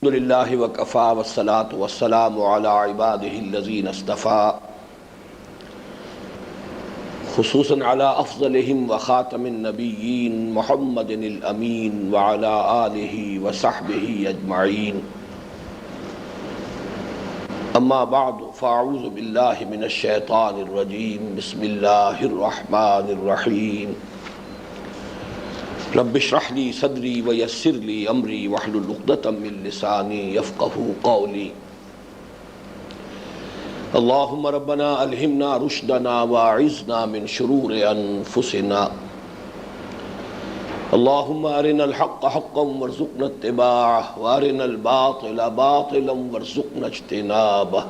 الحمد للہ وکفا والصلاة والسلام علی عباده الذین اصطفى خصوصاً علی افضلهم وخاتم النبیین محمد الامین وعلی آلہ وصحبہ اجمعین اما بعد فاعوذ باللہ من الشیطان الرجیم بسم اللہ الرحمن الرحیم رب اشرح لي صدري ويسر لي امري واحلل عقدة من لساني يفقهوا قولي اللهم ربنا الهمنا رشدنا واعذنا من شرور انفسنا اللهم ارنا الحق حقا وارزقنا اتباعه وارنا الباطل باطلا وارزقنا اجتنابه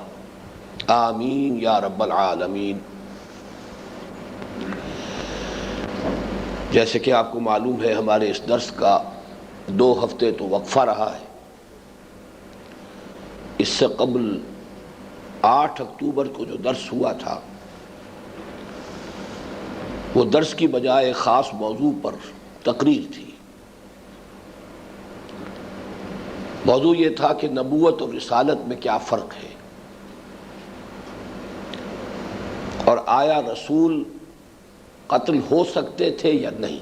آمین یا رب العالمین۔ جیسے کہ آپ کو معلوم ہے ہمارے اس درس کا 2 ہفتے تو وقفہ رہا ہے۔ اس سے قبل 8 اکتوبر کو جو درس ہوا تھا وہ درس کی بجائے خاص موضوع پر تقریر تھی۔ موضوع یہ تھا کہ نبوت اور رسالت میں کیا فرق ہے، اور آیا رسول قتل ہو سکتے تھے یا نہیں۔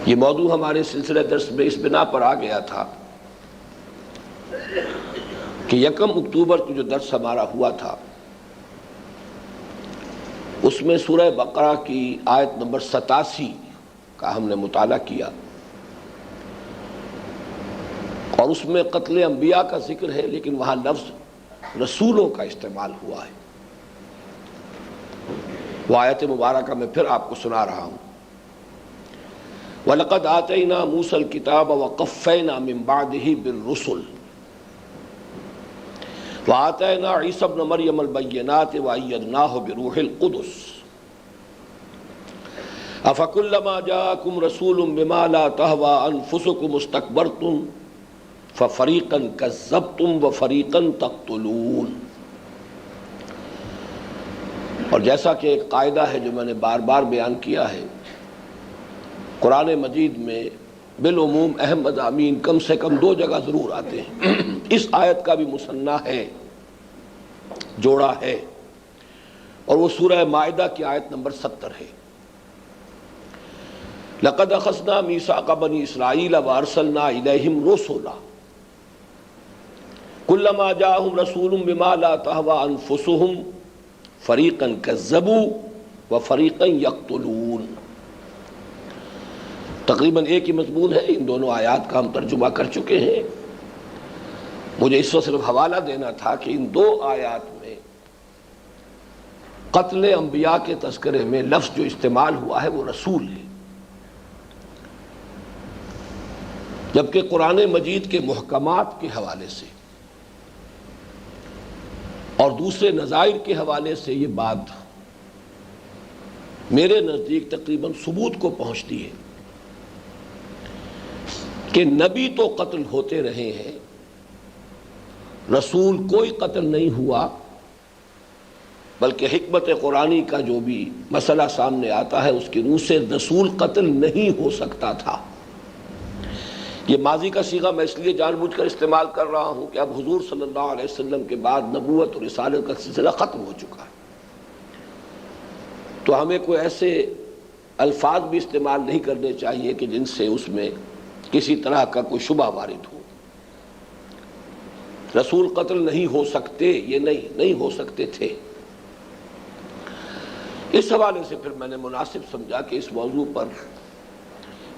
یہ موضوع ہمارے سلسلہ درس میں اس بنا پر آ گیا تھا کہ 1 اکتوبر کو جو درس ہمارا ہوا تھا اس میں سورہ بقرہ کی آیت نمبر 87 کا ہم نے مطالعہ کیا، اور اس میں قتل انبیاء کا ذکر ہے، لیکن وہاں لفظ رسولوں کا استعمال ہوا ہے۔ وہ آیت مبارکہ میں پھر آپ کو سنا رہا ہوں۔ وَلَقَدْ آتَيْنَا مُوسَى الْكِتَابَ وَقَفَّيْنَا مِن بَعْدِهِ بِالرُّسُلِ وَآتَيْنَا عِيسَى ابْنَ مَرْيَمَ الْبَيِّنَاتِ وَأَيَّدْنَاهُ بِرُوحِ الْقُدُسِ أَفَكُلَّمَا جَاءَكُمْ رَسُولٌ بِمَا لَا تَهْوَىٰ أَنفُسُكُمُ اسْتَكْبَرْتُمْ فَفَرِيقًا كَذَّبْتُمْ وَفَرِيقًا تَقْتُلُونَ۔ اور جیسا کہ ایک قاعدہ ہے جو میں نے بار بار بیان کیا ہے، قرآن مجید میں بالعموم اہم مضامین کم سے کم 2 جگہ ضرور آتے ہیں۔ اس آیت کا بھی مثنیٰ ہے، جوڑا ہے، اور وہ سورہ مائدہ کی آیت نمبر 70 ہے۔ لَقَدْ أَخَذْنَا مِيثَاقَ بَنِي إِسْرَائِيلَ وَأَرْسَلْنَا إِلَيْهِمْ رُسُلًا كُلَّمَا جَاءَهُمْ رَسُولٌ بِمَا لَا تَهْوَىٰ أَنفُسُهُمْ فریقاً کذبوا وفریقاً یقتلون۔ تقریباً ایک ہی مضمون ہے، ان دونوں آیات کا ہم ترجمہ کر چکے ہیں۔ مجھے اس وقت صرف حوالہ دینا تھا کہ ان 2 آیات میں قتل انبیاء کے تذکرے میں لفظ جو استعمال ہوا ہے وہ رسول ہے، جبکہ قرآن مجید کے محکمات کے حوالے سے اور دوسرے نظائر کے حوالے سے یہ بات میرے نزدیک تقریباً ثبوت کو پہنچتی ہے کہ نبی تو قتل ہوتے رہے ہیں، رسول کوئی قتل نہیں ہوا، بلکہ حکمت قرآنی کا جو بھی مسئلہ سامنے آتا ہے اس کی روح سے رسول قتل نہیں ہو سکتا تھا۔ یہ ماضی کا صیغہ میں اس لیے جان بوجھ کر استعمال کر رہا ہوں کہ اب حضور صلی اللہ علیہ وسلم کے بعد نبوت اور رسالت کا سلسلہ ختم ہو چکا ہے، تو ہمیں کوئی ایسے الفاظ بھی استعمال نہیں کرنے چاہیے کہ جن سے اس میں کسی طرح کا کوئی شبہ وارد ہو۔ رسول قتل نہیں ہو سکتے، یہ نہیں ہو سکتے تھے۔ اس حوالے سے پھر میں نے مناسب سمجھا کہ اس موضوع پر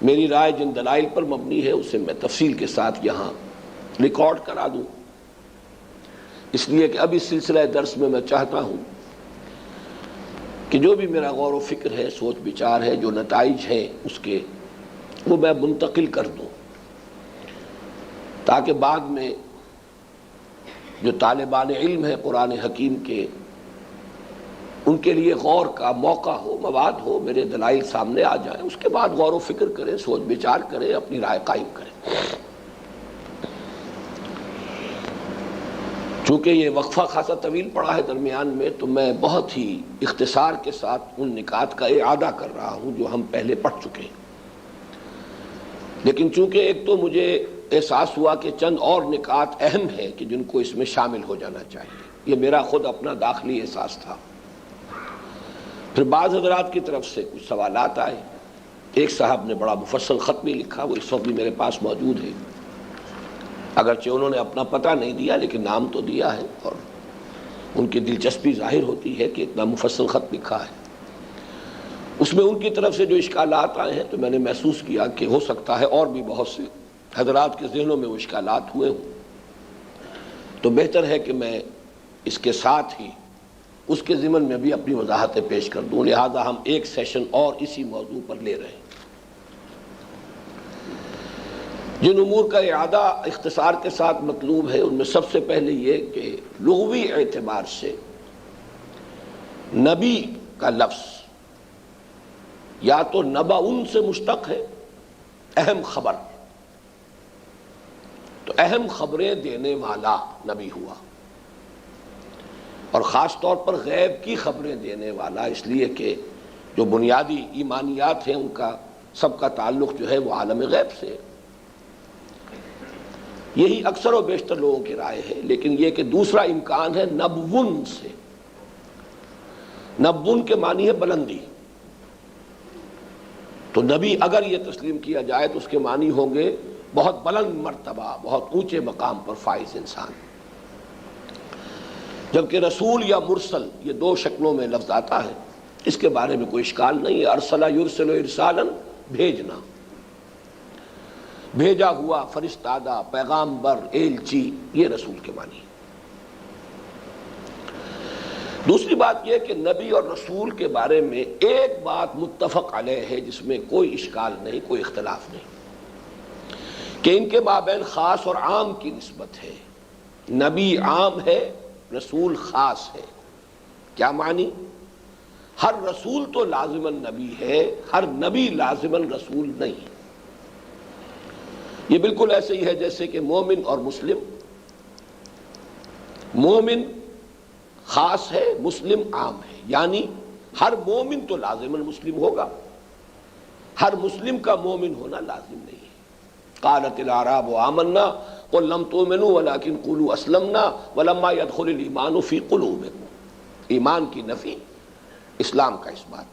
میری رائے جن دلائل پر مبنی ہے اسے میں تفصیل کے ساتھ یہاں ریکارڈ کرا دوں، اس لیے کہ اب اس سلسلہ درس میں میں چاہتا ہوں کہ جو بھی میرا غور و فکر ہے، سوچ بچار ہے، جو نتائج ہیں اس کے وہ میں منتقل کر دوں، تاکہ بعد میں جو طالبان علم ہے قرآن حکیم کے، ان کے لیے غور کا موقع ہو، مواد ہو، میرے دلائل سامنے آ جائیں، اس کے بعد غور و فکر کریں، سوچ بچار کریں، اپنی رائے قائم کریں۔ چونکہ یہ وقفہ خاصا طویل پڑا ہے درمیان میں، تو میں بہت ہی اختصار کے ساتھ ان نکات کا اعادہ کر رہا ہوں جو ہم پہلے پڑھ چکے ہیں۔ لیکن چونکہ ایک تو مجھے احساس ہوا کہ چند اور نکات اہم ہیں کہ جن کو اس میں شامل ہو جانا چاہیے، یہ میرا خود اپنا داخلی احساس تھا۔ پھر بعض حضرات کی طرف سے کچھ سوالات آئے، ایک صاحب نے بڑا مفصل خط بھی لکھا، وہ اس وقت بھی میرے پاس موجود ہے، اگرچہ انہوں نے اپنا پتہ نہیں دیا لیکن نام تو دیا ہے، اور ان کی دلچسپی ظاہر ہوتی ہے کہ اتنا مفصل خط لکھا ہے۔ اس میں ان کی طرف سے جو اشکالات آئے ہیں تو میں نے محسوس کیا کہ ہو سکتا ہے اور بھی بہت سے حضرات کے ذہنوں میں وہ اشکالات ہوئے ہوں، تو بہتر ہے کہ میں اس کے ساتھ ہی اس کے ضمن میں بھی اپنی وضاحتیں پیش کر دوں، لہذا ہم ایک سیشن اور اسی موضوع پر لے رہے ہیں۔ جن امور کا اعادہ اختصار کے ساتھ مطلوب ہے ان میں سب سے پہلے یہ کہ لغوی اعتبار سے نبی کا لفظ یا تو نبأ سے مشتق ہے، اہم خبر، تو اہم خبریں دینے والا نبی ہوا، اور خاص طور پر غیب کی خبریں دینے والا، اس لیے کہ جو بنیادی ایمانیات ہیں ان کا سب کا تعلق جو ہے وہ عالم غیب سے ہے۔ یہی اکثر و بیشتر لوگوں کی رائے ہے، لیکن یہ کہ دوسرا امکان ہے نبون سے۔ نبون کے معنی ہے بلندی، تو نبی اگر یہ تسلیم کیا جائے تو اس کے معنی ہوں گے بہت بلند مرتبہ، بہت اونچے مقام پر فائز انسان، جبکہ رسول یا مرسل یہ دو شکلوں میں لفظ آتا ہے، اس کے بارے میں کوئی اشکال نہیں ہے۔ ارسلہ یرسل ارسالا، بھیجنا، بھیجا ہوا، فرستادہ، پیغامبر، ایلچی، یہ رسول کے معنی۔ دوسری بات یہ کہ نبی اور رسول کے بارے میں ایک بات متفق علیہ ہے جس میں کوئی اشکال نہیں، کوئی اختلاف نہیں، کہ ان کے مابین خاص اور عام کی نسبت ہے۔ نبی عام ہے، رسول خاص ہے۔ کیا معنی؟ ہر رسول تو لازماً نبی ہے، ہر نبی لازماً رسول نہیں۔ یہ بالکل ایسے ہی ہے جیسے کہ مومن اور مسلم، مومن خاص ہے، مسلم عام ہے، یعنی ہر مومن تو لازماً مسلم ہوگا، ہر مسلم کا مومن ہونا لازم نہیں ہے۔ قالت الاعراب آمنا قل لم تؤمنوا ولكن قولوا اسلمنا ولما يدخل الايمان في قلوبكم، ایمان کی نفی، اسلام کا اس بات۔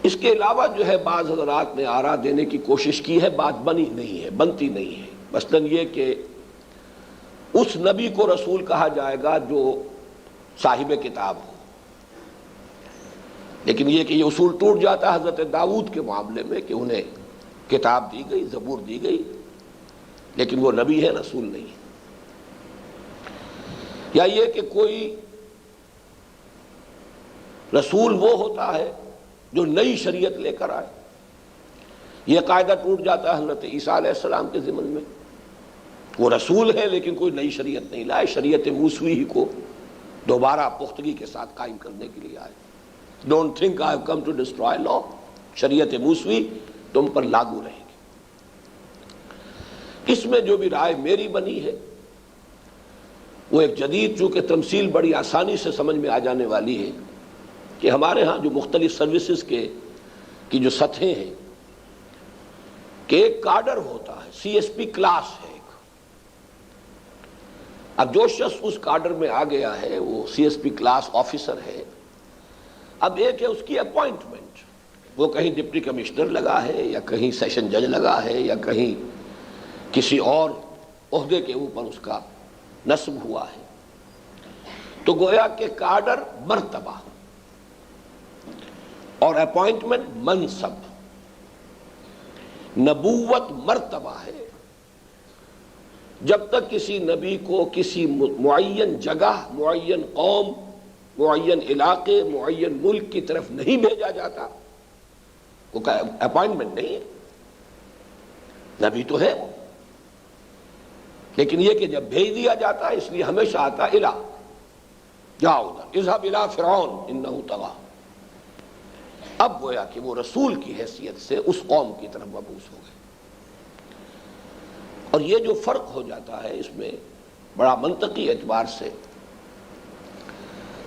اس کے علاوہ جو ہے بعض حضرات نے آراء دینے کی کوشش کی ہے، بات بنی نہیں ہے، بنتی نہیں ہے۔ مثلاً یہ کہ اس نبی کو رسول کہا جائے گا جو صاحب کتاب ہو، لیکن یہ کہ یہ اصول ٹوٹ جاتا ہے حضرت داؤد کے معاملے میں کہ انہیں کتاب دی گئی، زبور دی گئی، لیکن وہ نبی ہے، رسول نہیں ہے۔ یا یہ کہ کوئی رسول وہ ہوتا ہے جو نئی شریعت لے کر آئے، یہ قاعدہ ٹوٹ جاتا ہے حضرت عیسیٰ علیہ السلام کے ضمن میں، وہ رسول ہے لیکن کوئی نئی شریعت نہیں لائے، شریعت موسوی ہی کو دوبارہ پختگی کے ساتھ قائم کرنے کے لیے آئے۔ Don't think I have come to destroy law, شریعت موسوی تم پر لاگو رہے گی۔ اس میں جو بھی رائے میری بنی ہے وہ ایک جدید، چونکہ تمثیل بڑی آسانی سے سمجھ میں آ جانے والی ہے، کہ ہمارے ہاں جو مختلف سروسز کی جو سطحیں ہیں کہ ایک کارڈر ہوتا ہے، سی ایس پی کلاس ہے ایک، اب جو شخص اس کارڈر میں آ گیا ہے وہ C S P class officer ہے۔ اب ایک ہے اس کی اپوائنٹمنٹ، وہ کہیں ڈپٹی کمشنر لگا ہے یا کہیں سیشن جج لگا ہے یا کہیں کسی اور عہدے کے اوپر اس کا نصب ہوا ہے، تو گویا کہ کارڈر مرتبہ اور اپوائنٹمنٹ منصب، نبوت مرتبہ ہے۔ جب تک کسی نبی کو کسی معین جگہ، معین قوم، معین علاقے، معین ملک کی طرف نہیں بھیجا جاتا، وہ اپوائنٹمنٹ نہیں ہے، نبی تو ہے وہ، لیکن یہ کہ جب بھیج دیا جاتا ہے اس لیے ہمیشہ آتا الہ، جاؤ ادھر، اذهب الى فرعون انه طغى۔ اب گویا کہ وہ رسول کی حیثیت سے اس قوم کی طرف مبعوث ہو گئے۔ اور یہ جو فرق ہو جاتا ہے اس میں بڑا منطقی اعتبار سے،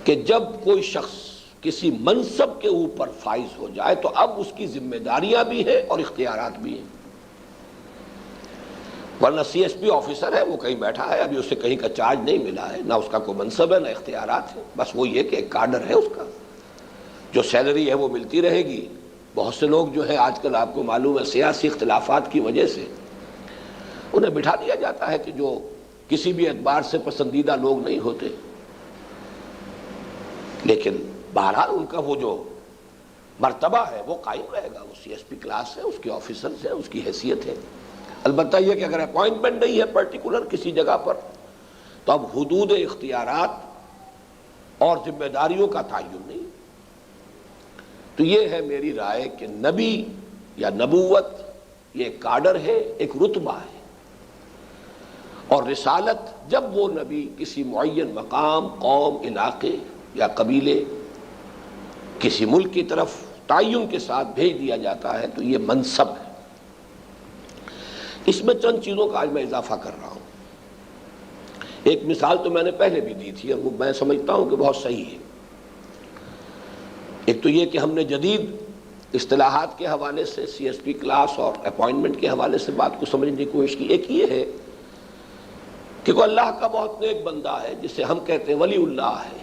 کہ جب کوئی شخص کسی منصب کے اوپر فائز ہو جائے تو اب اس کی ذمہ داریاں بھی ہیں اور اختیارات بھی ہیں. ورنہ سی ایس پی آفیسر ہے، وہ کہیں بیٹھا ہے، ابھی اسے کہیں کا چارج نہیں ملا ہے، نہ اس کا کوئی منصب ہے نہ اختیارات ہے، بس وہ یہ کہ ایک کارڈر ہے، اس کا جو سیلری ہے وہ ملتی رہے گی. بہت سے لوگ جو ہے آج کل آپ کو معلوم ہے سیاسی اختلافات کی وجہ سے انہیں بٹھا دیا جاتا ہے کہ جو کسی بھی اعتبار سے پسندیدہ لوگ نہیں ہوتے، لیکن بہرحال ان کا وہ جو مرتبہ ہے وہ قائم رہے گا. وہ سی ایس پی کلاس ہے، اس کے آفیسرز ہیں، اس کی حیثیت ہے. البتہ یہ کہ اگر اپوائنٹمنٹ نہیں ہے پرٹیکولر کسی جگہ پر تو اب حدود اختیارات اور ذمہ داریوں کا تعین نہیں. تو یہ ہے میری رائے کہ نبی یا نبوت یہ ایک کارڈر ہے، ایک رتبہ ہے، اور رسالت جب وہ نبی کسی معین مقام، قوم، علاقے یا قبیلے، کسی ملک کی طرف تعین کے ساتھ بھیج دیا جاتا ہے تو یہ منصب ہے. اس میں چند چیزوں کا آج میں اضافہ کر رہا ہوں. ایک مثال تو میں نے پہلے بھی دی تھی اور وہ میں سمجھتا ہوں کہ بہت صحیح ہے. ایک تو یہ کہ ہم نے جدید اصطلاحات کے حوالے سے سی ایس پی کلاس اور اپوائنٹمنٹ کے حوالے سے بات کو سمجھنے کی کوشش کی. ایک یہ ہے کہ کوئی اللہ کا بہت نیک بندہ ہے جسے ہم کہتے ہیں ولی اللہ ہے.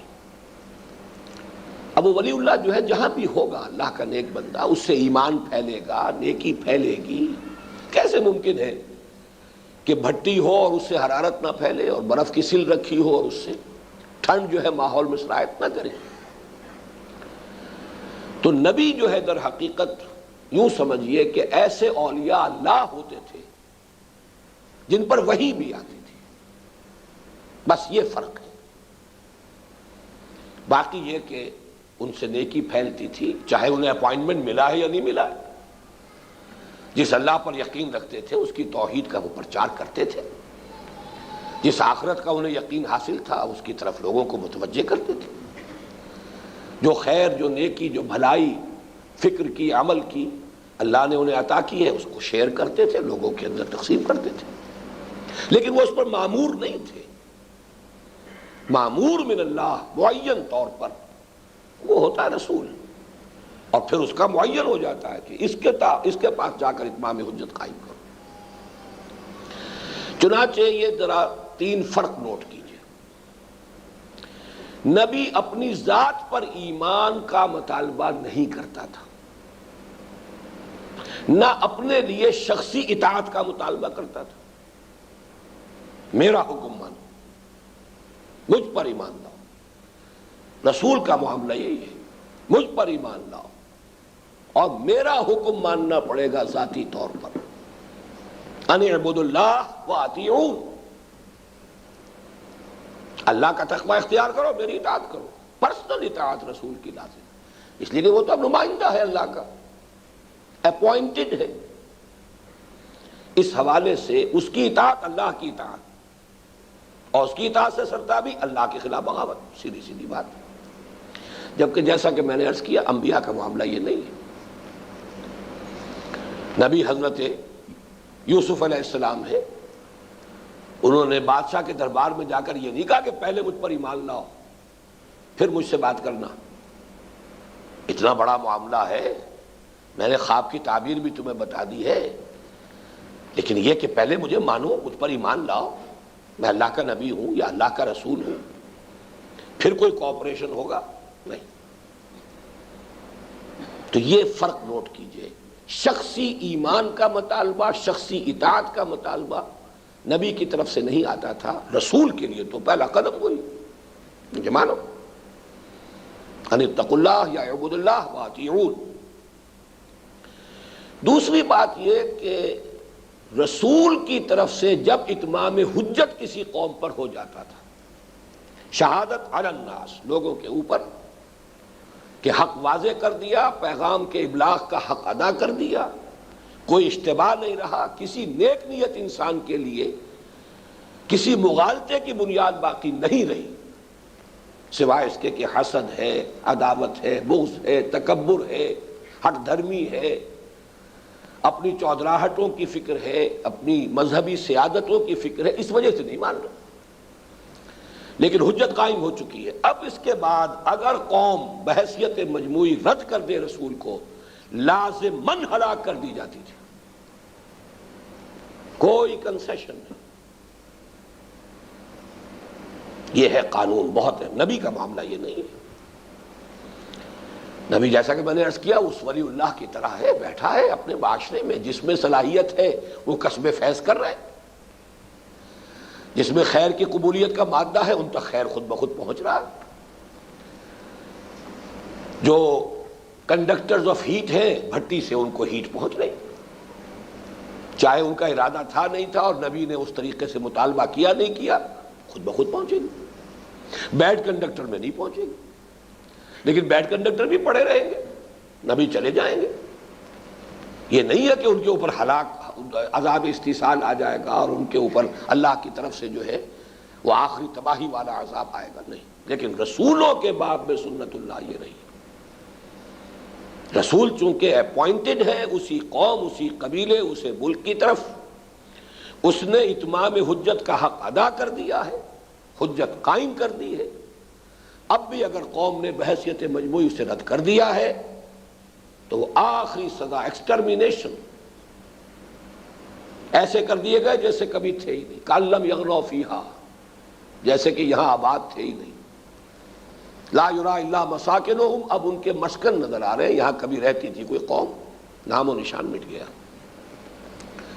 اب وہ ولی اللہ جو ہے جہاں بھی ہوگا اللہ کا نیک بندہ، اس سے ایمان پھیلے گا، نیکی پھیلے گی. کیسے ممکن ہے کہ بھٹی ہو اور اس سے حرارت نہ پھیلے، اور برف کی سل رکھی ہو اور اس سے ٹھنڈ جو ہے ماحول میں سرایت نہ کرے؟ تو نبی جو ہے در حقیقت یوں سمجھیے کہ ایسے اولیاء اللہ ہوتے تھے جن پر وحی بھی آتی تھی. بس یہ فرق ہے. باقی یہ کہ ان سے نیکی پھیلتی تھی، چاہے انہیں اپوائنٹمنٹ ملا ہے یا نہیں ملا ہے. جس اللہ پر یقین رکھتے تھے اس کی توحید کا وہ پرچار کرتے تھے، جس آخرت کا انہیں یقین حاصل تھا اس کی طرف لوگوں کو متوجہ کرتے تھے. جو خیر، جو نیکی، جو بھلائی فکر کی، عمل کی اللہ نے انہیں عطا کی ہے اس کو شیئر کرتے تھے، لوگوں کے اندر تقسیم کرتے تھے. لیکن وہ اس پر معمور نہیں تھے. معمور من اللہ معین طور پر وہ ہوتا ہے رسول، اور پھر اس کا معین ہو جاتا ہے کہ اس کے پاس جا کر اتمام حجت قائم کرو. چنانچہ یہ ذرا تین فرق نوٹ کیجئے. نبی اپنی ذات پر ایمان کا مطالبہ نہیں کرتا تھا، نہ اپنے لیے شخصی اطاعت کا مطالبہ کرتا تھا. میرا حکم مانو، مجھ پر ایمان لاؤ. رسول کا معاملہ یہی ہے، مجھ پر ایمان لاؤ اور میرا حکم ماننا پڑے گا ذاتی طور پر. ان اعبدوا اللہ واطیعون، اللہ کا تقوی اختیار کرو، میری اطاعت کرو. پرسنل اطاعت رسول کی لازم، اس لیے کہ وہ تو اب نمائندہ ہے اللہ کا، اپوائنٹڈ ہے. اس حوالے سے اس کی اطاعت اللہ کی اطاعت، اور اس کی اطاعت سے سرتابی اللہ کے خلاف بغاوت. سیدھی سیدھی بات. جبکہ جیسا کہ میں نے عرض کیا انبیاء کا معاملہ یہ نہیں ہے. نبی حضرت یوسف علیہ السلام ہے، انہوں نے بادشاہ کے دربار میں جا کر یہ نہیں کہا کہ پہلے مجھ پر ایمان لاؤ پھر مجھ سے بات کرنا. اتنا بڑا معاملہ ہے، میں نے خواب کی تعبیر بھی تمہیں بتا دی ہے، لیکن یہ کہ پہلے مجھے مانو، مجھ پر ایمان لاؤ، میں اللہ کا نبی ہوں یا اللہ کا رسول ہوں، پھر کوئی کوآپریشن ہوگا نہیں. تو یہ فرق نوٹ کیجئے. شخصی ایمان کا مطالبہ، شخصی اطاعت کا مطالبہ نبی کی طرف سے نہیں آتا تھا. رسول کے لیے تو پہلا قدم وہی، مجھے مانو، ان اتقوا اللہ یا اعبدوا اللہ واطیعون. دوسری بات یہ کہ رسول کی طرف سے جب اتمام حجت کسی قوم پر ہو جاتا تھا، شہادت علی الناس، لوگوں کے اوپر، کہ حق واضح کر دیا، پیغام کے ابلاغ کا حق ادا کر دیا، کوئی اشتباہ نہیں رہا، کسی نیک نیت انسان کے لیے کسی مغالطے کی بنیاد باقی نہیں رہی سوائے اس کے کہ حسد ہے، عداوت ہے، بغض ہے، تکبر ہے، ہٹ دھرمی ہے، اپنی چودراہٹوں کی فکر ہے، اپنی مذہبی سیادتوں کی فکر ہے، اس وجہ سے نہیں مان رہا. لیکن حجت قائم ہو چکی ہے۔ اب اس کے بعد اگر قوم بحیثیت مجموعی رد کر دے رسول کو، لازماً ہلاک کر دی جاتی تھی، کوئی کنسیشن نہیں۔ یہ ہے قانون، بہت ہے۔ نبی کا معاملہ یہ نہیں ہے۔ نبی جیسا کہ میں نے عرض کیا اس ولی اللہ کی طرح ہے، بیٹھا ہے اپنے معاشرے میں، جس میں صلاحیت ہے وہ کسب فیض کر رہا ہے، جس میں خیر کی قبولیت کا مادہ ہے ان تک خیر خود بخود پہنچ رہا ہے۔ جو کنڈکٹرز آف ہیٹ ہیں بھٹی سے ان کو ہیٹ پہنچ رہی، چاہے ان کا ارادہ تھا نہیں تھا اور نبی نے اس طریقے سے مطالبہ کیا نہیں کیا، خود بخود پہنچے گی۔ بیڈ کنڈکٹر میں نہیں پہنچے گی، لیکن بیڈ کنڈکٹر بھی پڑے رہیں گے، نبی چلے جائیں گے۔ یہ نہیں ہے کہ ان کے اوپر ہلاک عذاب استیصال آ جائے گا اور ان کے اوپر اللہ کی طرف سے جو ہے وہ آخری تباہی والا عذاب آئے گا، نہیں۔ لیکن رسولوں کے باب میں سنت اللہ یہ رہی، رسول چونکہ اپوائنٹڈ ہے اسی قوم، اسی قبیلے، اسے ملک کی طرف، اس نے اتمام حجت کا حق ادا کر دیا ہے، حجت قائم کر دی ہے۔ اب بھی اگر قوم نے بحیثیت مجموعی اسے رد کر دیا ہے تو وہ آخری سزا ایکسٹرمینیشن، ایسے کر دیے گئے جیسے کبھی تھے ہی نہیں، کَأَن لَّمْ يَغْنَوْا فِيهَا، جیسے کہ یہاں آباد تھے ہی نہیں۔ لا یُرَىٰ إِلَّا مَسَاکِنُهُمْ، اب ان کے مسکن نظر آ رہے ہیں، یہاں کبھی رہتی تھی کوئی قوم، نام و نشان مٹ گیا۔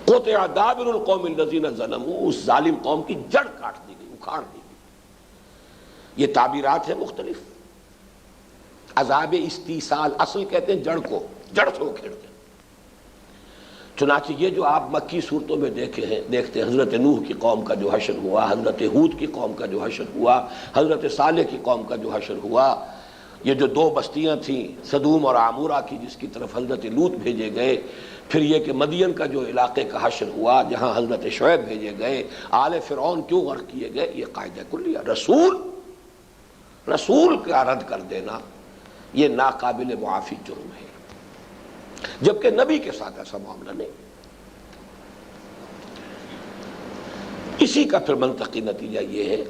قُطِعَ دَابِرُ الْقَوْمِ الَّذِينَ ظَلَمُوا، اس ظالم قوم کی جڑ کاٹ دی گئی، اکھاڑ دی گئی۔ یہ تعبیرات ہیں مختلف۔ عذاب استیصال، اصل کہتے ہیں جڑ کو، جڑ سے اکھیڑ دیں۔ چنانچہ یہ جو آپ مکی صورتوں میں دیکھتے ہیں، حضرت نوح کی قوم کا جو حشر ہوا، حضرت ہود کی قوم کا جو حشر ہوا، حضرت صالح کی قوم کا جو حشر ہوا، یہ جو دو بستیاں تھیں سدوم اور عامورہ کی جس کی طرف حضرت لوط بھیجے گئے، پھر یہ کہ مدین کا جو علاقے کا حشر ہوا جہاں حضرت شعیب بھیجے گئے، آل فرعون کیوں غرق کیے گئے، یہ قاعدہ کلیہ۔ رسول کا رد کر دینا یہ ناقابل معافی جرم ہے، جبکہ نبی کے ساتھ ایسا معاملہ نہیں۔ اسی کا پھر منطقی نتیجہ یہ ہے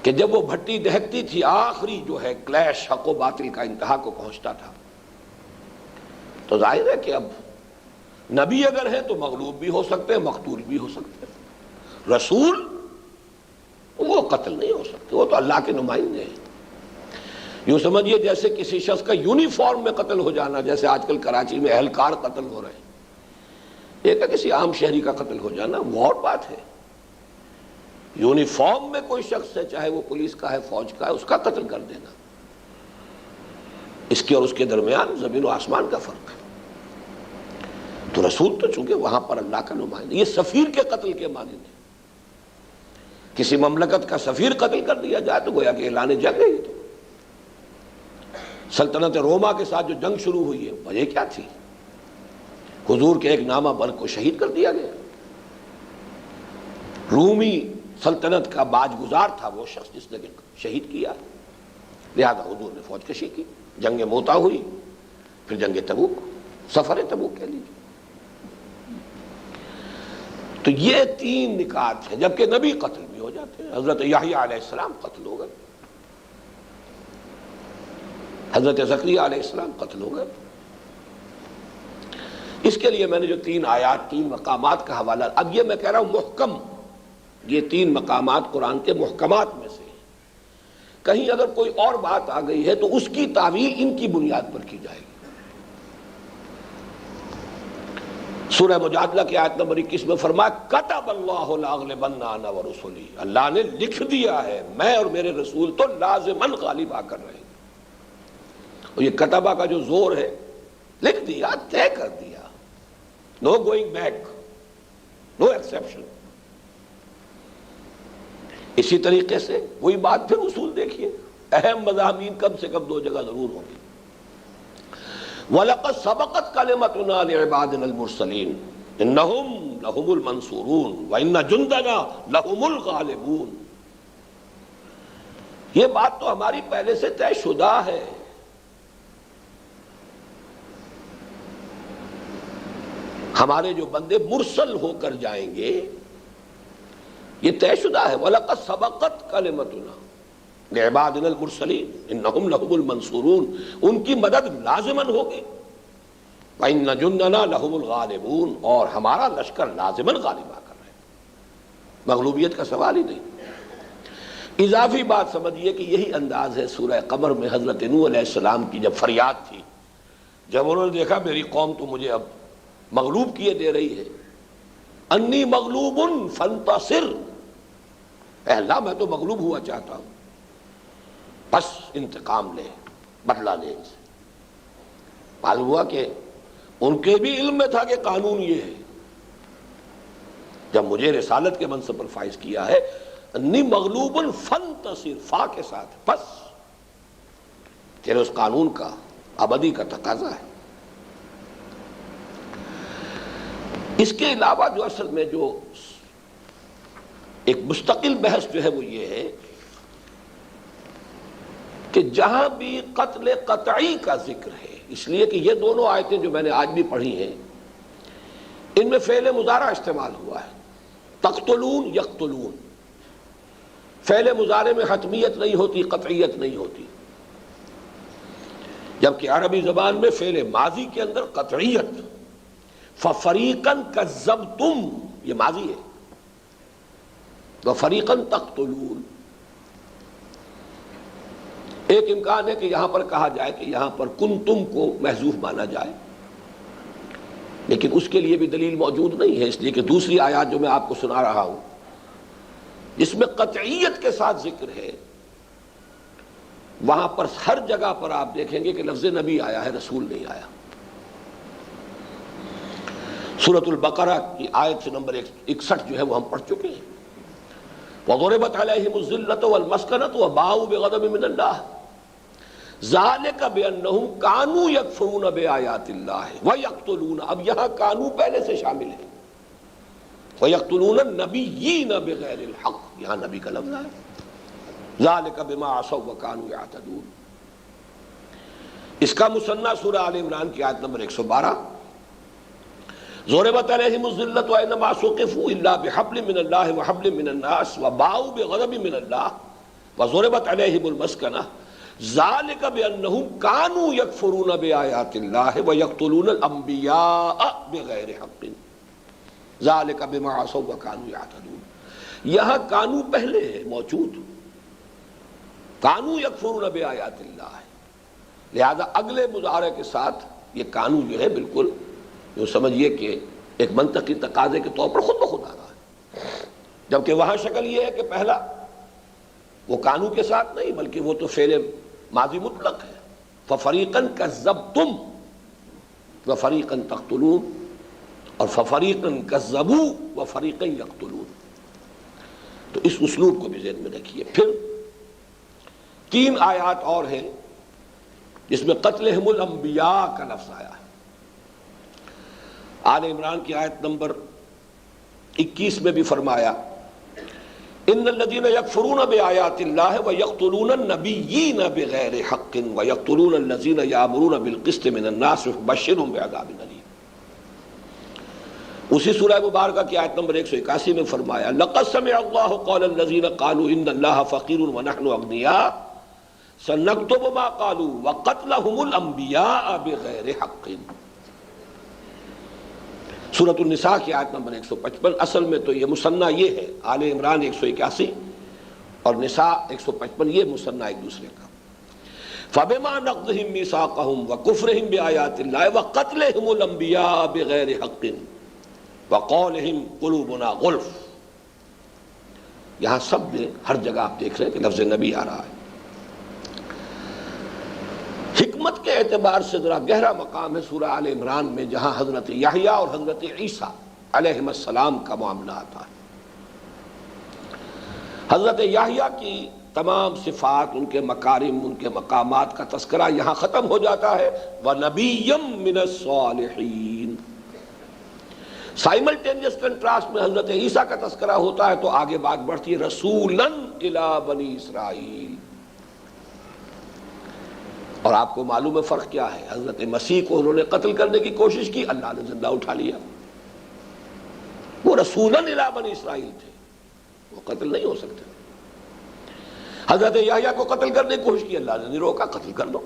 کہ جب وہ بھٹی دہکتی تھی، آخری جو ہے کلیش حق و باطل کا انتہا کو پہنچتا تھا، تو ظاہر ہے کہ اب نبی اگر ہے تو مغلوب بھی ہو سکتے ہیں، مقتول بھی ہو سکتے ہیں، رسول وہ قتل نہیں ہو سکتے، وہ تو اللہ کے نمائندے ہیں۔ یوں سمجھیے جیسے کسی شخص کا یونیفارم میں قتل ہو جانا، جیسے آج کل کراچی میں اہلکار قتل ہو رہے ہیں، ایک ہے کسی عام شہری کا قتل ہو جانا، وہ اور بات ہے۔ یونیفارم میں کوئی شخص ہے، چاہے وہ پولیس کا ہے، فوج کا ہے، اس کا قتل کر دینا، اس کے اور اس کے درمیان زمین و آسمان کا فرق ہے۔ تو رسول تو چونکہ وہاں پر اللہ کا نمائندہ، یہ سفیر کے قتل کے مانند ہے۔ کسی مملکت کا سفیر قتل کر دیا جائے تو گویا کہ اعلان جنگ ہے۔ تو سلطنت روما کے ساتھ جو جنگ شروع ہوئی ہے، وجہ کیا تھی؟ حضور کے ایک نامہ بر کو شہید کر دیا گیا۔ رومی سلطنت کا باج گزار تھا وہ شخص جس نے شہید کیا، لہذا حضور نے فوج کشی کی، جنگ موتا ہوئی، پھر جنگ تبوک، سفر تبوک کہہ لیجیے۔ تو یہ تین نکات ہیں، جبکہ نبی قتل بھی ہو جاتے ہیں۔ حضرت یحییٰ علیہ السلام قتل ہو گئے، حضرت زکریا علیہ السلام قتل ہو گئے۔ اس کے لیے میں نے جو تین آیات، تین مقامات کا حوالہ، اب یہ میں کہہ رہا ہوں محکم، یہ تین مقامات قرآن کے محکمات میں سے ہیں۔ کہیں اگر کوئی اور بات آ گئی ہے تو اس کی تعویل ان کی بنیاد پر کی جائے گی۔ سورہ مجادلہ کی آیت نمبر 21 میں فرمایا کتب اللہ لاغلبن انا ورسلی، اللہ نے لکھ دیا ہے میں اور میرے رسول تو لازماً غالب آ کر رہے ہیں۔ اور یہ کتبہ کا جو زور ہے، لکھ دیا، طے کر دیا، نو گوئنگ بیک، نو ایکسیپشن۔ اسی طریقے سے وہی بات پھر اصول دیکھیے، اہم مضامین کم سے کم دو جگہ ضرور ہوں گی۔ وَلَقَدْ سَبَقَتْ كَلِمَتُنَا لِعِبَادِنَا الْمُرْسَلِينَ إِنَّهُمْ لَهُمُ الْمَنْصُورُونَ وَإِنَّ جُنْدَنَا لَهُمُ الْغَالِبُونَ۔ یہ بات تو ہماری پہلے سے طے شدہ ہے۔ ہمارے جو بندے مرسل ہو کر جائیں گے یہ طے شدہ ہے. وَلَقَدْ سَبَقَتْ كَلِمَتُنَا لِعِبَادِنَا الْمُرْسَلِينَ إِنَّهُمْ لَهُمُ الْمَنْصُورُونَ. ان کی مدد لازماً ہوگی. وَإِنَّ جُنْدَنَا لَهُمُ الْغَالِبُونَ. اور ہمارا لشکر لازماً غالب آ کر رہے. مغلوبیت کا سوال ہی نہیں. اضافی بات سمجھیے کہ یہی انداز ہے سورہ قمر میں حضرت نوح علیہ السلام کی جب فریاد تھی، جب انہوں نے دیکھا میری قوم تو مجھے اب مغلوب کیے دے رہی ہے. انی مغلوب فانتصر. اے اللہ میں تو مغلوب ہوا چاہتا ہوں، بس انتقام لے، بدلہ لے ان سے. معلوم ہوا کہ ان کے بھی علم میں تھا کہ قانون یہ ہے. جب مجھے رسالت کے منصب پر فائز کیا ہے، انی مغلوب فانتصر، فا کے ساتھ، بس تیرے اس قانون کا ابدی کا تقاضا ہے. اس کے علاوہ جو اصل میں جو ایک مستقل بحث جو ہے وہ یہ ہے کہ جہاں بھی قتل قطعی کا ذکر ہے، اس لیے کہ یہ دونوں آیتیں جو میں نے آج بھی پڑھی ہیں ان میں فعل مضارع استعمال ہوا ہے. تقتلون یقتلون. فعل مضارع میں حتمیت نہیں ہوتی، قطعیت نہیں ہوتی، جبکہ عربی زبان میں فعل ماضی کے اندر قطعیت. فَفَرِيقًا كَذَّبْتُمْ یہ ماضی ہے، وَفَرِيقًا تَقْتُلُونَ. ایک امکان ہے کہ یہاں پر کہا جائے کہ یہاں پر کنتم کو محذوف مانا جائے، لیکن اس کے لیے بھی دلیل موجود نہیں ہے، اس لیے کہ دوسری آیات جو میں آپ کو سنا رہا ہوں جس میں قطعیت کے ساتھ ذکر ہے، وہاں پر ہر جگہ پر آپ دیکھیں گے کہ لفظ نبی آیا ہے، رسول نہیں آیا. سورۃ البقرہ کی آیت سے نمبر 61 جو ہے وہ ہم پڑھ چکے ہیں. وَضُرِبَتْ عَلَيْهِمُ الذِّلَّةُ وَالْمَسْكَنَةُ وَبَاءُوا بِغَضَبٍ مِّنَ اللَّهِ ذَلِكَ بِأَنَّهُمْ كَانُوا يَكْفُرُونَ بِآيَاتِ اللَّهِ وَيَقْتُلُونَ. اب یہاں کانو پہلے سے شامل ہے. وَيَقْتُلُونَ النَّبِيِّينَ بِغَيْرِ الْحَقِّ، یہاں نبی کا لفظ ہے. ذَلِكَ بِمَا عَصَوْا وَكَانُوا يَعْتَدُونَ. اس کا مثنیٰ سورہ آل عمران کی آیت نمبر 112. ضربت علیہم الذلۃ اینما ثقفوا الا بحبل من اللہ وحبل من الناس وباؤوا بغضب من اللہ وضربت علیہم المسکنہ ذلک بانہم کانوا یکفرون بآیات اللہ ویقتلون الانبیاء بغیر حق ذلک بما عصوا وکانوا یعتدون. یہاں کانو پہلے ہے موجود، کانو یکفرون بآیات اللہ، لہذا اگلے مضارع کے ساتھ یہ کانو جو ہے بالکل جو سمجھیے کہ ایک منطقی تقاضے کے طور پر خود بخود آ رہا ہے. جبکہ وہاں شکل یہ ہے کہ پہلا وہ کانو کے ساتھ نہیں بلکہ وہ تو فعل ماضی مطلق ہے. فَفَرِيقًا كَذَّبْتُمْ وَفَرِيقًا تَقْتُلُونَ اور فَفَرِيقًا كَذَّبُوا وَفَرِيقًا يَقْتُلُونَ. تو اس اسلوب کو بھی ذہن میں رکھیے. پھر 3 آیات اور ہیں جس میں قتلہم الانبیاء کا لفظ آیا ہے. آل عمران کی آیت نمبر 21 میں بھی فرمایا ان الذین یکفرون بآیات اللہ ویقتلون النبیین بغیر حق ویقتلون الذین یامرون بالقسط من الناس فبشرهم بعذاب الیم. اسی سورہ مبارکہ کی آیت نمبر 181 میں فرمایا لقد سمع اللہ قول الذین قالوا ان اللہ فقیر ونحن اغنیاء سنکتب ما قالوا وقتلهم الانبیاء بغیر حق. سورۃ النساء کی آیت نمبر 155. اصل میں تو یہ مثنیٰ یہ ہے، آل عمران 181 اور نساء 155 یہ مثنیٰ ایک دوسرے کا. فَبِمَا نَقْضِهِمْ مِيثَاقَهُمْ وَكُفْرِهِمْ بِآيَاتِ اللَّهِ وَقَتْلِهِمُ الْأَنْبِيَاءَ بِغَيْرِ حَقٍّ وَقَوْلِهِمْ قُلُوبُنَا غُلْفٌ. یہاں سب میں ہر جگہ آپ دیکھ رہے ہیں کہ لفظ نبی آ رہا ہے. حکمت کے اعتبار سے ذرا گہرا مقام ہے سورہ آل عمران میں، جہاں حضرت یحییٰ اور حضرت عیسیٰ علیہ السلام کا معاملہ آتا ہے. حضرت یحییٰ کی تمام صفات، ان کے مکارم، ان کے مقامات کا تذکرہ یہاں ختم ہو جاتا ہے. وَنَبِيًّا مِّنَ الصَّالِحِينَ. سائملٹینیس کنٹراسٹ میں حضرت عیسیٰ کا تذکرہ ہوتا ہے تو آگے بات بڑھتی ہے رسولاً الی بنی اسرائیل. اور آپ کو معلوم ہے فرق کیا ہے؟ حضرت مسیح کو انہوں نے قتل کرنے کی کوشش کی، اللہ نے زندہ اٹھا لیا. وہ رسولاً الی بنی اسرائیل تھے. وہ قتل نہیں ہو سکتے. حضرت یحییٰ کو قتل کرنے کی کوشش کی، اللہ نے نہیں روکا، قتل کر دو.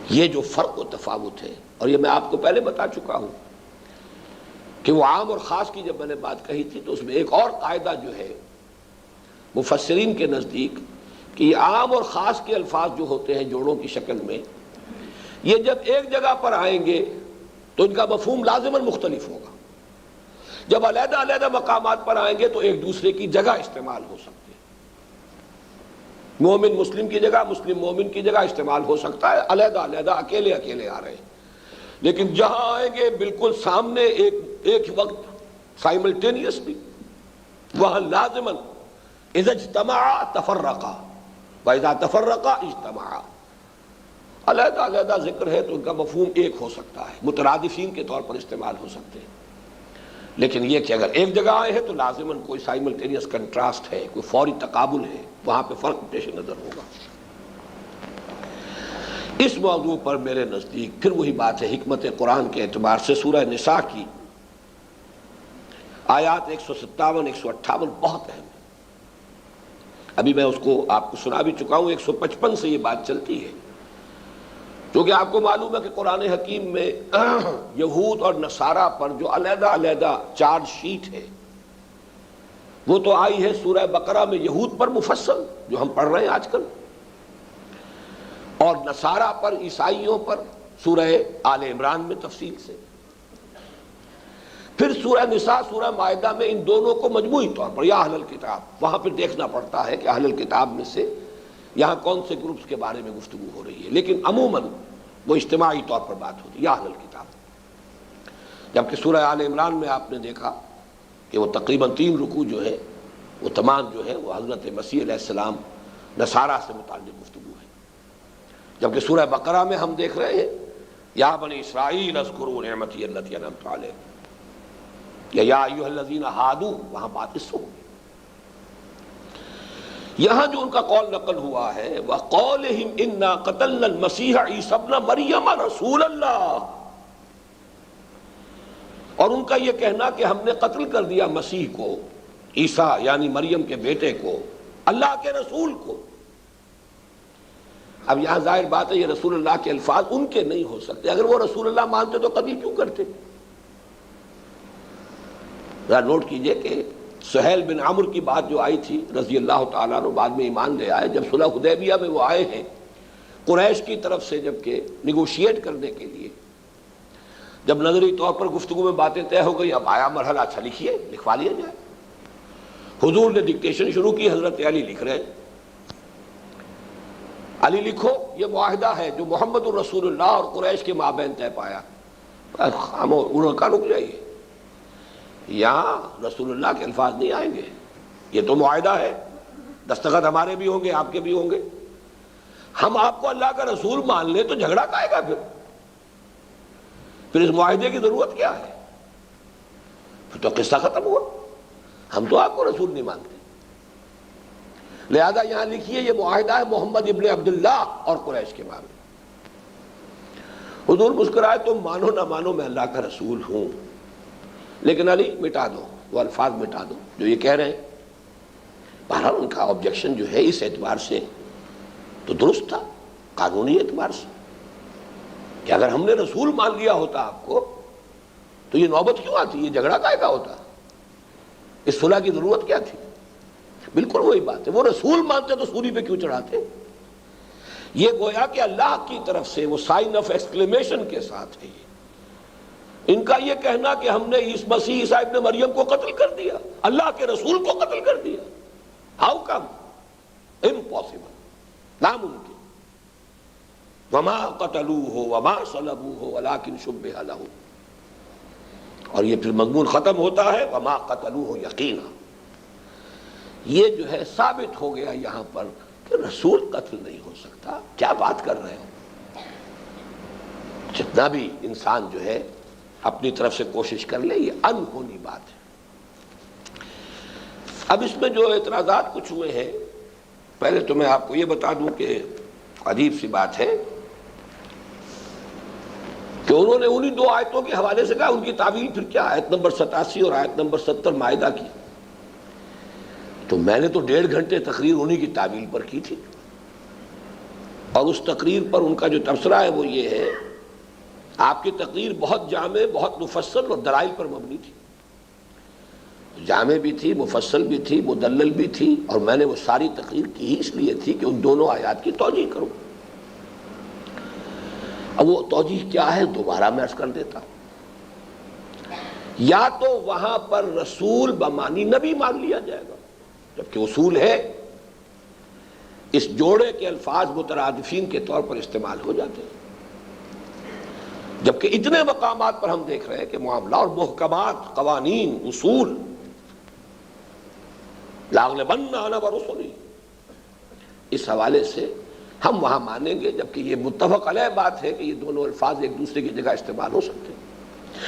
یہ جو فرق و تفاوت ہے، اور یہ میں آپ کو پہلے بتا چکا ہوں کہ وہ عام اور خاص کی جب میں نے بات کہی تھی تو اس میں ایک اور قاعدہ جو ہے مفسرین کے نزدیک کہ یہ عام اور خاص کے الفاظ جو ہوتے ہیں جوڑوں کی شکل میں، یہ جب ایک جگہ پر آئیں گے تو ان کا مفہوم لازماً مختلف ہوگا. جب علیحدہ علیحدہ مقامات پر آئیں گے تو ایک دوسرے کی جگہ استعمال ہو سکتے ہیں. مومن مسلم کی جگہ، مسلم مومن کی جگہ استعمال ہو سکتا ہے، علیحدہ علیحدہ اکیلے اکیلے آ رہے ہیں. لیکن جہاں آئیں گے بالکل سامنے ایک وقت سائملٹینیسلی، وہاں لازماً اذا اجتمعا تفرقا واذا تفرقا اجتمعا. علیحدہ علیحدہ ذکر ہے تو ان کا مفہوم ایک ہو سکتا ہے، مترادفین کے طور پر استعمال ہو سکتے ہیں. لیکن یہ کہ اگر ایک جگہ آئے ہیں تو لازماً کوئی سائملٹینیس کنٹراسٹ ہے، کوئی فوری تقابل ہے، وہاں پہ فرق پیش نظر ہوگا. اس موضوع پر میرے نزدیک پھر وہی بات ہے، حکمت قرآن کے اعتبار سے سورہ نساء کی آیات 157 158 بہت اہم ہے. ابھی میں اس کو آپ کو سنا بھی چکا ہوں، 155 سے یہ بات چلتی ہے. کیونکہ آپ کو معلوم ہے کہ قرآن حکیم میں یہود اور نصارہ پر جو علیحدہ علیحدہ چارج شیٹ ہے وہ تو آئی ہے سورہ بقرہ میں یہود پر مفصل جو ہم پڑھ رہے ہیں آج کل، اور نصارہ پر، عیسائیوں پر سورہ آل عمران میں تفصیل سے. پھر سورہ نساء، سورہ مائدہ میں ان دونوں کو مجموعی طور پر یا اہل الکتاب، وہاں پھر دیکھنا پڑتا ہے کہ اہل الکتاب میں سے یہاں کون سے گروپس کے بارے میں گفتگو ہو رہی ہے، لیکن عموماً وہ اجتماعی طور پر بات ہوتی ہے یا اہل الکتاب. جبکہ سورہ آل عمران میں آپ نے دیکھا کہ وہ تقریباً 3 رکوع جو ہے وہ تمام جو ہے وہ حضرت مسیح علیہ السلام نصارہ سے متعلق گفتگو ہے. جبکہ سورہ بقرہ میں ہم دیکھ رہے ہیں یا بنی اسرائیل اذکروا نعمتی التی انعمت علیکم، یا ایھا الذین ہادوا، وہاں بات اس سے ہوگی. یہاں جو ان کا قول نقل ہوا ہے وَقَوْلِهِمْ إِنَّا قَتَلْنَا الْمَسِيحَ عِيسَى ابْنَ مَرْيَمَ رَسُولَ اللَّهِ، اور ان کا یہ کہنا کہ ہم نے قتل کر دیا مسیح کو، عیسیٰ یعنی مریم کے بیٹے کو، اللہ کے رسول کو. اب یہاں ظاہر بات ہے یہ رسول اللہ کے الفاظ ان کے نہیں ہو سکتے. اگر وہ رسول اللہ مانتے تو قتل کیوں کرتے؟ ذرا نوٹ کیجئے کہ سہیل بن عمرو کی بات جو آئی تھی رضی اللہ تعالیٰ عنہ، بعد میں ایمان لے آئے. جب صلح حدیبیہ میں وہ آئے ہیں قریش کی طرف سے جبکہ نیگوشیٹ کرنے کے لیے، جب نظری طور پر گفتگو میں باتیں طے ہو گئی، اب آیا مرحلہ، اچھا لکھیے، لکھوا لیا جائے. حضور نے ڈکٹیشن شروع کی، حضرت علی لکھ رہے ہیں. علی لکھو، یہ معاہدہ ہے جو محمد الرسول اللہ اور قریش کے مابین طے پایا. انہوں کا رک جائیے، یہاں رسول اللہ کے الفاظ نہیں آئیں گے، یہ تو معاہدہ ہے، دستخط ہمارے بھی ہوں گے، آپ کے بھی ہوں گے. ہم آپ کو اللہ کا رسول مان لیں تو جھگڑا کائے گا؟ پھر اس معاہدے کی ضرورت کیا ہے؟ پھر تو قصہ ختم ہوا. ہم تو آپ کو رسول نہیں مانتے. لہذا یہاں لکھیے یہ معاہدہ ہے محمد ابن عبداللہ اور قریش کے مابین. حضور مسکرائے، تم مانو نہ مانو میں اللہ کا رسول ہوں، لیکن علی مٹا دو، وہ الفاظ مٹا دو جو یہ کہہ رہے ہیں. بہرحال ان کا آبجیکشن جو ہے اس اعتبار سے تو درست تھا، قانونی اعتبار سے، کہ اگر ہم نے رسول مان لیا ہوتا آپ کو تو یہ نوبت کیوں آتی، یہ جھگڑا کائے کا ہوتا، اس صلح کی ضرورت کیا تھی؟ بالکل وہی بات ہے. وہ رسول مانتے تو سولی پہ کیوں چڑھاتے؟ یہ گویا کہ اللہ کی طرف سے وہ سائن آف ایکسکلیمیشن کے ساتھ ہے. ان کا یہ کہنا کہ ہم نے اس مسیح عیسیٰ ابن مریم کو قتل کر دیا، اللہ کے رسول کو قتل کر دیا، ہاؤ کم؟ امپاسبل، ناممکن. وما قتلوہ وما صلبوہ ولکن شبہ لہ. اور یہ پھر مضمون ختم ہوتا ہے وما قتلوہ یقینا. یہ جو ہے ثابت ہو گیا یہاں پر کہ رسول قتل نہیں ہو سکتا. کیا بات کر رہے ہو؟ جتنا بھی انسان جو ہے اپنی طرف سے کوشش کر لے، یہ انہونی بات ہے. اب اس میں جو اعتراضات کچھ ہوئے ہیں، پہلے تو میں آپ کو یہ بتا دوں کہ عجیب سی بات ہے کہ انہوں نے انہی 2 آیتوں کے حوالے سے کہا ان کی تعویل پھر کیا، آیت نمبر 87 اور آیت نمبر 70 مائدہ کی. تو میں نے تو 1.5 گھنٹے تقریر انہی کی تعویل پر کی تھی، اور اس تقریر پر ان کا جو تبصرہ ہے وہ یہ ہے، آپ کی تقریر بہت جامع، بہت مفصل اور دلائل پر مبنی تھی، جامع بھی تھی، مفصل بھی تھی، مدلل بھی تھی، اور میں نے وہ ساری تقریر کی ہی اس لیے تھی کہ ان دونوں آیات کی توجیہ کروں۔ اب وہ توجیہ کیا ہے دوبارہ میں عرض کر دیتا ہوں۔ یا تو وہاں پر رسول بمانی نبی مان لیا جائے گا، جبکہ اصول ہے اس جوڑے کے الفاظ مترادفین کے طور پر استعمال ہو جاتے ہیں، جبکہ اتنے مقامات پر ہم دیکھ رہے ہیں کہ معاملہ اور محکمات، قوانین، اصول، لاغلبن انا ورسلی، اس حوالے سے ہم وہاں مانیں گے، جبکہ یہ متفق علیہ بات ہے کہ یہ دونوں الفاظ ایک دوسرے کی جگہ استعمال ہو سکتے ہیں،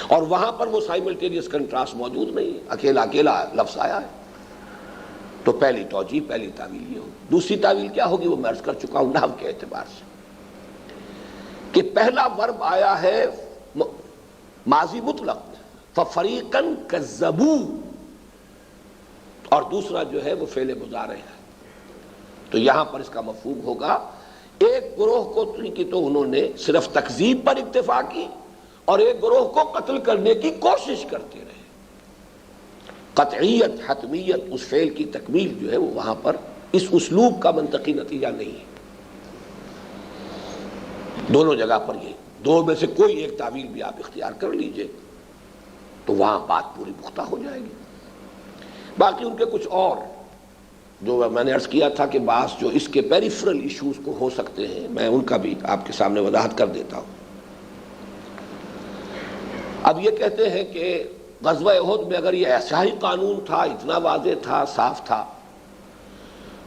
اور وہاں پر وہ سائملٹینیس کنٹراسٹ موجود نہیں ہے، اکیلا اکیلا لفظ آیا ہے۔ تو پہلی توجیہ، پہلی تعویل یہ ہوگی۔ دوسری تعویل کیا ہوگی وہ میں عرض کر چکا ہوں نحو کے اعتبار سے، کہ پہلا ورب آیا ہے ماضی مطلق فَفَرِيقًا كَذَّبُوا، اور دوسرا جو ہے وہ فعل مضارع ہے، تو یہاں پر اس کا مفہوم ہوگا ایک گروہ کی تو انہوں نے صرف تکذیب پر اکتفا کی، اور ایک گروہ کو قتل کرنے کی کوشش کرتے رہے۔ قطعیت، حتمیت اس فعل کی تکمیل جو ہے وہ وہاں پر اس اسلوب کا منطقی نتیجہ نہیں ہے۔ دونوں جگہ پر یہ دو میں سے کوئی ایک تعویل بھی آپ اختیار کر لیجئے تو وہاں بات پوری پختہ ہو جائے گی۔ باقی ان کے کچھ اور جو میں نے عرض کیا تھا کہ بعض جو اس کے پیریفرل ایشوز کو ہو سکتے ہیں، میں ان کا بھی آپ کے سامنے وضاحت کر دیتا ہوں۔ اب یہ کہتے ہیں کہ غزوہ احد میں اگر یہ ایسا ہی قانون تھا، اتنا واضح تھا، صاف تھا،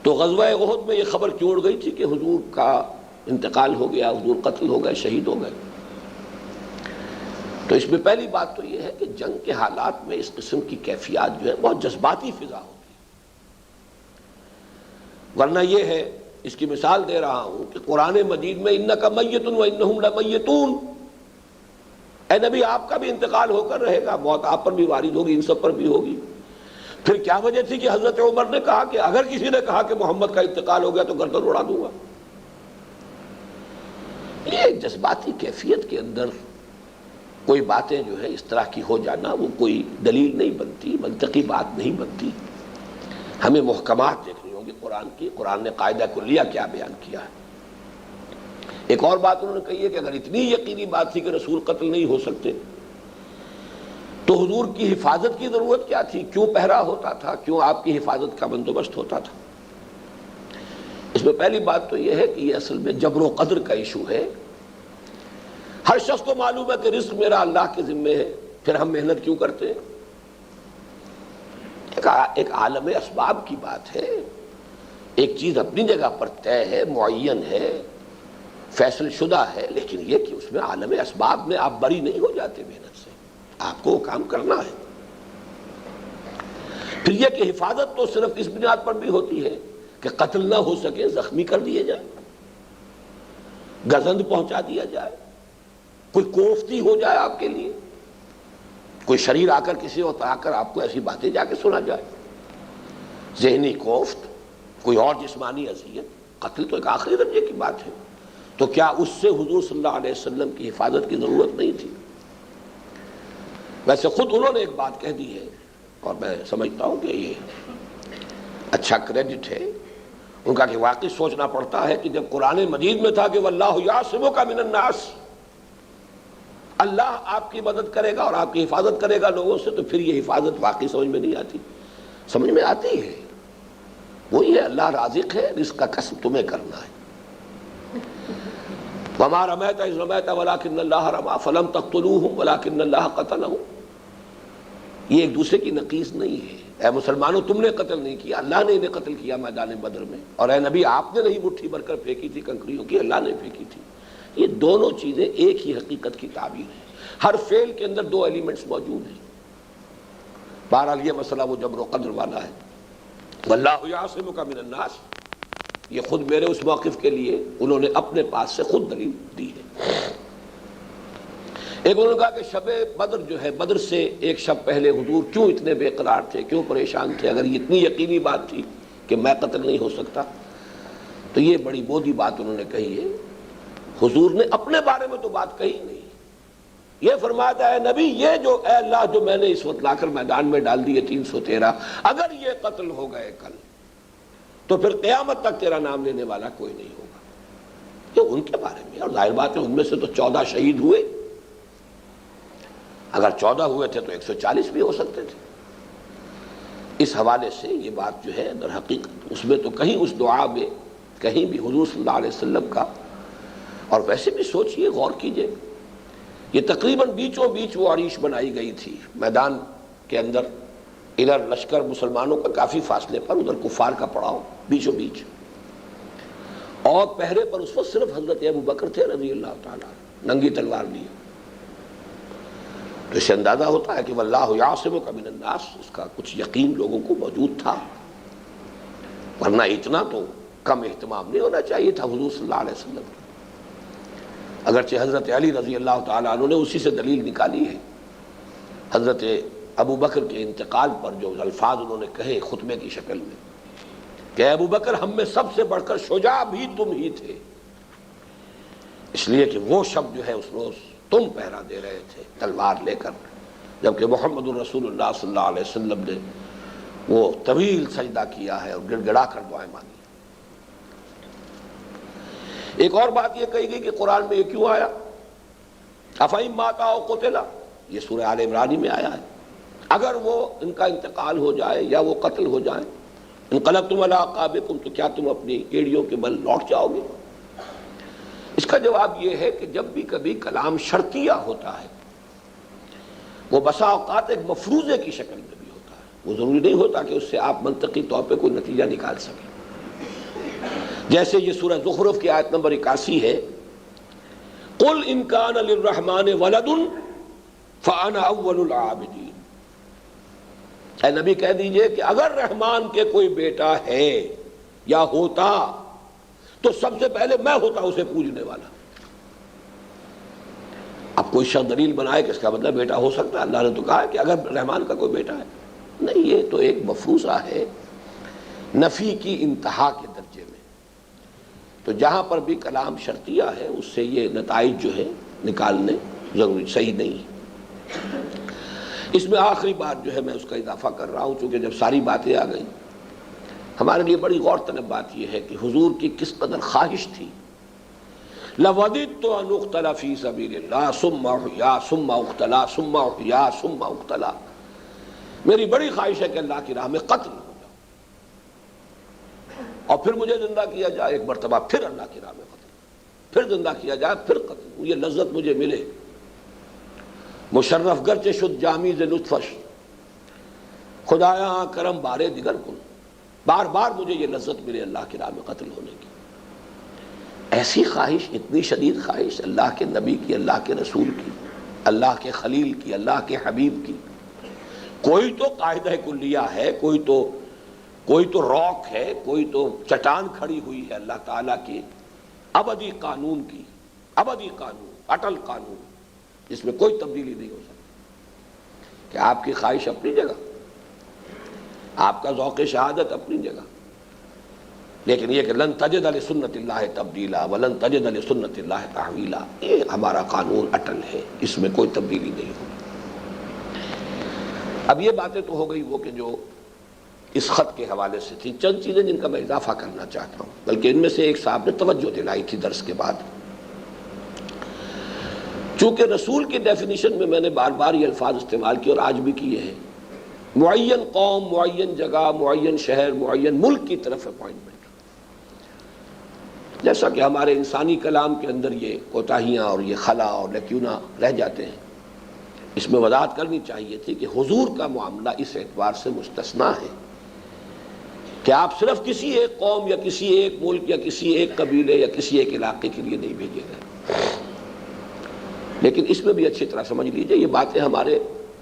تو غزوہ احد میں یہ خبر کیوں اڑ گئی تھی کہ حضور کا انتقال ہو گیا، حضور قتل ہو گئے، شہید ہو گئے؟ تو اس میں پہلی بات تو یہ ہے کہ جنگ کے حالات میں اس قسم کی کیفیات جو ہے بہت جذباتی فضا ہوتی ہے، ورنہ یہ ہے، اس کی مثال دے رہا ہوں کہ قرآن مجید میں انک میت و انہم لمیتون، اے نبی آپ کا بھی انتقال ہو کر رہے گا، موت آپ پر بھی وارد ہوگی، ان سب پر بھی ہوگی۔ پھر کیا وجہ تھی کہ حضرت عمر نے کہا کہ اگر کسی نے کہا کہ محمد کا انتقال ہو گیا تو گردن اڑا دوں گا؟ یہ ایک جذباتی کیفیت کے اندر کوئی باتیں جو ہے اس طرح کی ہو جانا وہ کوئی دلیل نہیں بنتی، منطقی بات نہیں بنتی۔ ہمیں محکمات دیکھنی ہوگی قرآن کی، قرآن نے قاعدہ کلیہ کیا بیان کیا ہے۔ ایک اور بات انہوں نے کہی ہے کہ اگر اتنی یقینی بات تھی کہ رسول قتل نہیں ہو سکتے تو حضور کی حفاظت کی ضرورت کیا تھی؟ کیوں پہرا ہوتا تھا؟ کیوں آپ کی حفاظت کا بندوبست ہوتا تھا؟ اس میں پہلی بات تو یہ ہے کہ یہ اصل میں جبر و قدر کا ایشو ہے۔ ہر شخص کو معلوم ہے کہ رزق میرا اللہ کے ذمے ہے، پھر ہم محنت کیوں کرتے ہیں؟ ایک عالم اسباب کی بات ہے، ایک چیز اپنی جگہ پر طے ہے، معین ہے، فیصل شدہ ہے، لیکن یہ کہ اس میں عالم اسباب میں آپ بری نہیں ہو جاتے محنت سے، آپ کو وہ کام کرنا ہے۔ پھر یہ کہ حفاظت تو صرف اس بنیاد پر بھی ہوتی ہے کہ قتل نہ ہو سکے، زخمی کر دیے جائے، گزند پہنچا دیا جائے، کوئی کوفتی ہو جائے آپ کے لیے، کوئی شریر آ کر کسی وقت آ کر آپ کو ایسی باتیں جا کے سنا جائے، ذہنی کوفت، کوئی اور جسمانی اذیت، قتل تو ایک آخری درجے کی بات ہے۔ تو کیا اس سے حضور صلی اللہ علیہ وسلم کی حفاظت کی ضرورت نہیں تھی؟ ویسے خود انہوں نے ایک بات کہہ دی ہے، اور میں سمجھتا ہوں کہ یہ اچھا کریڈٹ ہے ان کا کہ واقعی سوچنا پڑتا ہے کہ جب قرآن مجید میں تھا کہ واللہ یعصمک من الناس، اللہ آپ کی مدد کرے گا اور آپ کی حفاظت کرے گا لوگوں سے، تو پھر یہ حفاظت واقعی سمجھ میں نہیں آتی؟ سمجھ میں آتی ہے، وہی ہے اللہ رازق ہے، رزق کا کسب تمہیں کرنا ہے۔ وما رمیت اذ رمیت ولکن اللہ رمی فلم تقتلوہم ولکن اللہ قتلہم، یہ ایک دوسرے کی نقیض نہیں ہے۔ اے مسلمانوں تم نے قتل نہیں کیا، اللہ نے انہیں قتل کیا میدان بدر میں، اور اے نبی آپ نے نہیں مٹھی بھر کر پھینکی تھی کنکریوں کی، اللہ نے پھینکی تھی۔ یہ دونوں چیزیں ایک ہی حقیقت کی تعبیر ہے، ہر فعل کے اندر دو ایلیمنٹس موجود ہیں۔ بہرحال یہ مسئلہ وہ جبر و قدر والا ہے۔ واللہ یعصمک من الناس، یہ خود میرے اس موقف کے لیے انہوں نے اپنے پاس سے خود دلیل دی ہے۔ ایک انہوں نے کہا کہ شب بدر جو ہے، بدر سے ایک شب پہلے حضور کیوں اتنے بے قرار تھے، کیوں پریشان تھے؟ اگر یہ اتنی یقینی بات تھی کہ میں قتل نہیں ہو سکتا، تو یہ بڑی بودی بات انہوں نے کہی ہے۔ حضور نے اپنے بارے میں تو بات کہی نہیں، یہ فرمایا تھا اے نبی، یہ جو اے اللہ جو میں نے اس وقت لا کر میدان میں ڈال دیے 313، اگر یہ قتل ہو گئے کل تو پھر قیامت تک تیرا نام لینے والا کوئی نہیں ہوگا۔ یہ ان کے بارے میں، اور ظاہر بات ہے ان میں سے تو 14 شہید ہوئے، اگر 14 ہوئے تھے تو 140 بھی ہو سکتے تھے۔ اس حوالے سے یہ بات جو ہے در حقیقت اس میں تو کہیں اس دعا میں کہیں بھی حضور صلی اللہ علیہ وسلم کا، اور ویسے بھی سوچئے، غور کیجئے، یہ تقریباً بیچوں بیچ وہ عریش بنائی گئی تھی میدان کے اندر، ادھر لشکر مسلمانوں کا کافی فاصلے پر، ادھر کفار کا پڑاؤ بیچوں بیچ، اور پہرے پر اس وقت صرف حضرت ابو بکر تھے رضی اللہ تعالیٰ، ننگی تلوار لیے۔ تو اس سے اندازہ ہوتا ہے کہ واللہ یعصمک من الناس، اس کا کچھ یقین لوگوں کو موجود تھا، ورنہ اتنا تو کم اہتمام نہیں ہونا چاہیے تھا حضور صلی اللہ علیہ وسلم۔ اگرچہ حضرت علی رضی اللہ تعالیٰ عنہ نے اسی سے دلیل نکالی ہے، حضرت ابو بکر کے انتقال پر جو الفاظ انہوں نے کہے خطبے کی شکل میں کہ ابو بکر ہم میں سب سے بڑھ کر شجاع بھی تم ہی تھے، اس لیے کہ وہ شب جو ہے اس روز تم پہرا دے رہے تھے تلوار لے کر، جبکہ محمد الرسول اللہ صلی اللہ علیہ وسلم نے وہ طویل سجدہ کیا ہے اور گڑ گڑا کر دعائیں مانگی۔ ایک اور بات یہ کہی گئی کہ قرآن میں یہ کیوں آیا افَإِن مَاتَ أَوْ قُتِلَ، یہ سورہ آل عمران میں آیا ہے، اگر وہ ان کا انتقال ہو جائے یا وہ قتل ہو جائیں، انقلبتم علی اعقابکم، تو کیا تم اپنی ایڑیوں کے بل لوٹ جاؤ گے؟ اس کا جواب یہ ہے کہ جب بھی کبھی کلام شرطیہ ہوتا ہے، وہ بسا اوقات ایک مفروضے کی شکل میں بھی ہوتا ہے، وہ ضروری نہیں ہوتا کہ اس سے آپ منطقی طور پہ کوئی نتیجہ نکال سکیں۔ جیسے یہ سورہ زخرف کی آیت نمبر 81 ہے، قُلْ إِن كَانَ لِلرَّحْمَنِ وَلَدٌ فَأَنَا أَوَّلُ الْعَابِدِينَ، اے نبی کہہ دیجئے کہ اگر رحمان کے کوئی بیٹا ہے یا ہوتا تو سب سے پہلے میں ہوتا اسے پوجنے والا۔ اب کوئی شخص دلیل بنائے کہ اس کا مطلب بیٹا ہو سکتا ہے، اللہ نے تو کہا ہے کہ اگر رحمان کا کوئی بیٹا ہے، نہیں، یہ تو ایک مفروضہ ہے نفی کی انتہا کے درجے میں۔ تو جہاں پر بھی کلام شرطیہ ہے اس سے یہ نتائج جو ہے نکالنے ضروری صحیح نہیں ہے۔ اس میں آخری بات جو ہے میں اس کا اضافہ کر رہا ہوں، چونکہ جب ساری باتیں آ گئیں، ہمارے لیے بڑی غور طلب بات یہ ہے کہ حضور کی کس قدر خواہش تھی، لَوَدِدتُّ أَنْ أُقْتَلَ فِي سَبِيلِ اللَّهِ ثُمَّ أُحْيَا ثُمَّ أُقْتَلَ ثُمَّ أُحْيَا ثُمَّ أُقْتَلَ، میری بڑی خواہش ہے کہ اللہ کی راہ میں قتل ہو جاؤ اور پھر مجھے زندہ کیا جائے، ایک مرتبہ پھر اللہ کی راہ میں قتل، پھر زندہ کیا جائے، پھر قتل، یہ لذت مجھے ملے۔ مشرف گرچہ شد جامی ز لطفش، خدایا کرم بارے دیگر کن، بار بار مجھے یہ لذت ملے اللہ کی راہ میں قتل ہونے کی۔ ایسی خواہش، اتنی شدید خواہش اللہ کے نبی کی، اللہ کے رسول کی، اللہ کے خلیل کی، اللہ کے حبیب کی۔ کوئی تو قاعدہ کلیہ ہے، کوئی تو روک ہے، کوئی تو چٹان کھڑی ہوئی ہے اللہ تعالیٰ کی ابدی قانون کی، ابدی قانون، اٹل قانون، جس میں کوئی تبدیلی نہیں ہو سکتی۔ کہ آپ کی خواہش اپنی جگہ، آپ کا ذوق شہادت اپنی جگہ، لیکن یہ کہ لن تجد لسنت اللہ تبدیلا ولن تجد لسنت اللہ تحویلا، یہ ہمارا قانون اٹل ہے، اس میں کوئی تبدیلی نہیں ہوگی۔ اب یہ باتیں تو ہو گئی وہ کہ جو اس خط کے حوالے سے تھی، چند چیزیں جن کا میں اضافہ کرنا چاہتا ہوں، بلکہ ان میں سے ایک صاحب نے توجہ دلائی تھی درس کے بعد۔ چونکہ رسول کی ڈیفینیشن میں نے بار بار یہ الفاظ استعمال کیے اور آج بھی کیے ہیں، معین قوم، معین جگہ، معین شہر، معین ملک کی طرف اپوائنٹمنٹ، جیسا کہ ہمارے انسانی کلام کے اندر یہ کوتاہیاں اور یہ خلا اور لیکیونا رہ جاتے ہیں۔ اس میں وضاحت کرنی چاہیے تھی کہ حضور کا معاملہ اس اعتبار سے مستثنیٰ ہے کہ آپ صرف کسی ایک قوم یا کسی ایک ملک یا کسی ایک قبیلے یا کسی ایک علاقے کے لیے نہیں بھیجے گئے۔ لیکن اس میں بھی اچھی طرح سمجھ لیجئے، یہ باتیں ہمارے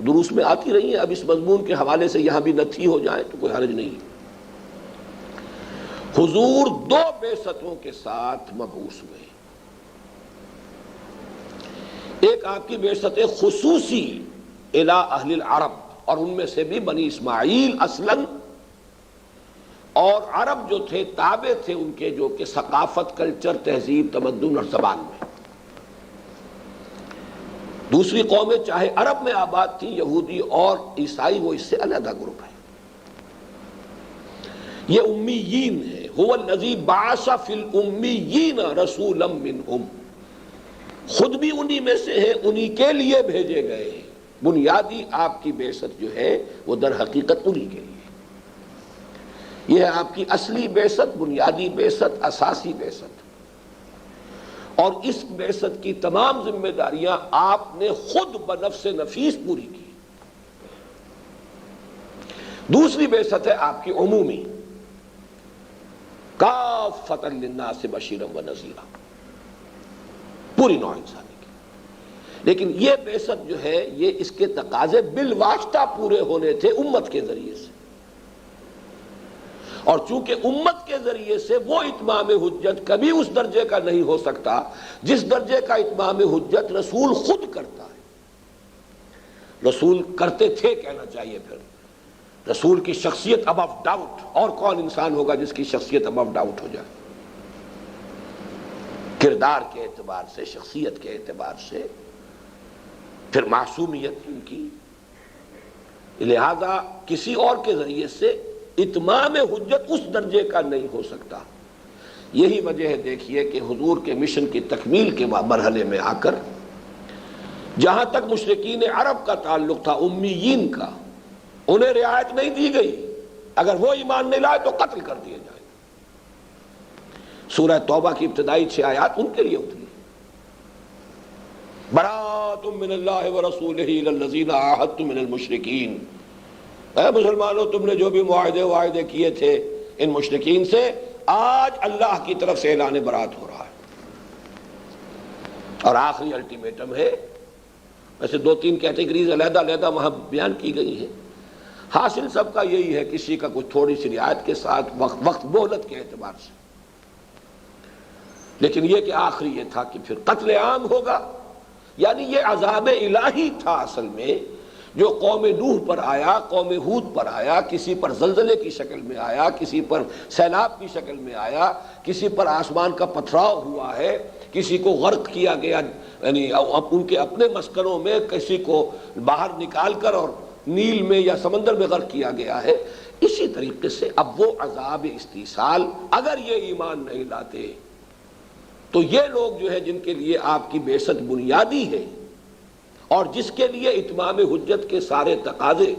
دروس میں آتی رہی ہیں، اب اس مضمون کے حوالے سے یہاں بھی نتھی ہو جائے تو کوئی حرج نہیں۔ حضور 2 بعثتوں کے ساتھ مبعوث ہوئے، ایک آپ کی بعثت خصوصی الی اہل العرب، اور ان میں سے بھی بنی اسماعیل اصلاً، اور عرب جو تھے تابع تھے ان کے، جو کہ ثقافت، کلچر، تہذیب، تمدن اور زبان میں دوسری قومیں چاہے عرب میں آباد تھیں، یہودی اور عیسائی، وہ اس سے علیحدہ گروپ ہے۔ یہ امیین ہے، هو الذی بعث فی الامیین رسولا منہم، خود بھی انہی میں سے ہیں، انہی کے لیے بھیجے گئے ہیں۔ بنیادی آپ کی بعثت جو ہے وہ در حقیقت انہی کے لیے، یہ ہے آپ کی اصلی بعثت، بنیادی بعثت، اساسی بعثت، اور اس بعثت کی تمام ذمہ داریاں آپ نے خود بنفس نفیس پوری کی۔ دوسری بعثت ہے آپ کی عمومی، کافۃ للناس بشیرا ونذیرا، پوری نوع انسانی کی۔ لیکن یہ بعثت جو ہے یہ اس کے تقاضے بالواسطہ پورے ہونے تھے امت کے ذریعے سے، اور چونکہ امت کے ذریعے سے وہ اتمام حجت کبھی اس درجے کا نہیں ہو سکتا جس درجے کا اتمام حجت رسول خود کرتا ہے، رسول کرتے تھے کہنا چاہیے۔ پھر رسول کی شخصیت ابو ڈاؤٹ، اور کون انسان ہوگا جس کی شخصیت ابو ڈاؤٹ ہو جائے، کردار کے اعتبار سے، شخصیت کے اعتبار سے، پھر معصومیت ان کی، لہذا کسی اور کے ذریعے سے اتمام حجت اس درجے کا نہیں ہو سکتا۔ یہی وجہ ہے دیکھیے کہ حضور کے مشن کی تکمیل کے مرحلے میں آ کر جہاں تک مشرکین عرب کا تعلق تھا، امیین کا، انہیں رعایت نہیں دی گئی، اگر وہ ایمان نہیں لائے تو قتل کر دیے جائیں۔ سورہ توبہ کی ابتدائی 6 آیات ان کے لیے اتری، براءۃ من اللہ ورسولہ الی الذین عاہدتم من المشرکین، اے مسلمانوں تم نے جو بھی معاہدے کیے تھے ان مشرکین سے، آج اللہ کی طرف سے اعلان برات ہو رہا ہے۔ اور آخری الٹیمیٹم ہے، ویسے 2-3 کیٹیگریز علیحدہ وہاں بیان کی گئی ہیں، حاصل سب کا یہی ہے، کسی کا کچھ تھوڑی سی رعایت کے ساتھ، وقت مہلت کے اعتبار سے، لیکن یہ کہ آخری یہ تھا کہ پھر قتل عام ہوگا، یعنی یہ عذاب الہی تھا اصل میں، جو قوم نوح پر آیا، قوم ہود پر آیا، کسی پر زلزلے کی شکل میں آیا، کسی پر سیلاب کی شکل میں آیا، کسی پر آسمان کا پتھراؤ ہوا ہے، کسی کو غرق کیا گیا، یعنی ان کے اپنے مسکنوں میں، کسی کو باہر نکال کر اور نیل میں یا سمندر میں غرق کیا گیا ہے۔ اسی طریقے سے اب وہ عذاب استیصال، اگر یہ ایمان نہیں لاتے تو یہ لوگ جو ہے جن کے لیے آپ کی بعثت بنیادی ہے اور جس کے لیے اتمام حجت کے سارے تقاضے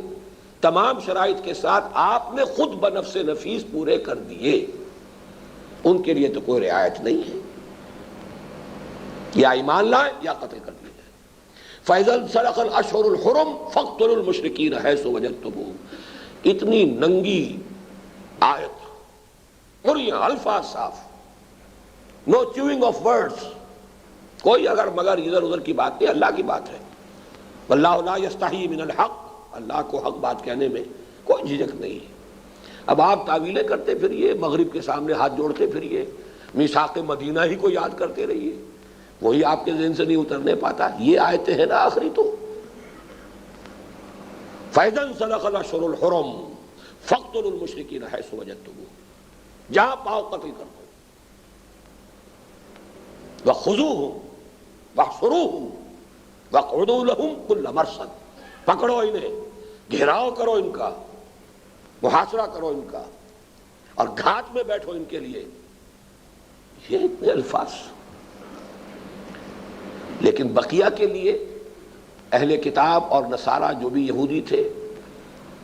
تمام شرائط کے ساتھ آپ نے خود بنفس نفیس پورے کر دیے، ان کے لیے تو کوئی رعایت نہیں ہے، یا ایمان لائیں یا قتل کر دیا جائے۔ فَإِذَا انْسَلَخَ الْأَشْهُرُ الْحُرُمُ فَاقْتُلُوا الْمُشْرِكِينَ حَيْثُ وَجَدتُّمُوهُمْ، اتنی ننگی آیت، اور الفاظ صاف، نو چیونگ آف ورڈز، کوئی اگر مگر ادھر ادھر کی بات نہیں، اللہ کی بات ہے۔ واللہ لا یستحی من الحق، اللہ کو حق بات کہنے میں کوئی جھجک نہیں ہے۔ اب آپ تعویلیں کرتے پھریے، مغرب کے سامنے ہاتھ جوڑتے پھریے، میثاق مدینہ ہی کو یاد کرتے رہیے، وہی آپ کے ذہن سے نہیں اترنے پاتا۔ یہ آیتیں ہیں نا آخری تو، فَإِذَا انْسَلَخَ الْأَشْهُرُ الْحُرُمُ فَاقْتُلُوا الْمُشْرِكِينَ حَيْثُ وَجَدتُّمُوهُمْ، جہاں پاؤ قتل کر دو، وَخُذُوهُمْ وَاحْصُرُوهُمْ وَاقْعُدُوا لَهُمْ كُلَّ مَرْصَدٍ، پکڑو انہیں، گھیراؤ کرو ان کا، محاصرہ کرو ان کا، اور گھات میں بیٹھو ان کے لیے۔ یہ اتنے الفاظ، لیکن بقیہ کے لیے اہل کتاب اور نصارہ جو بھی یہودی تھے،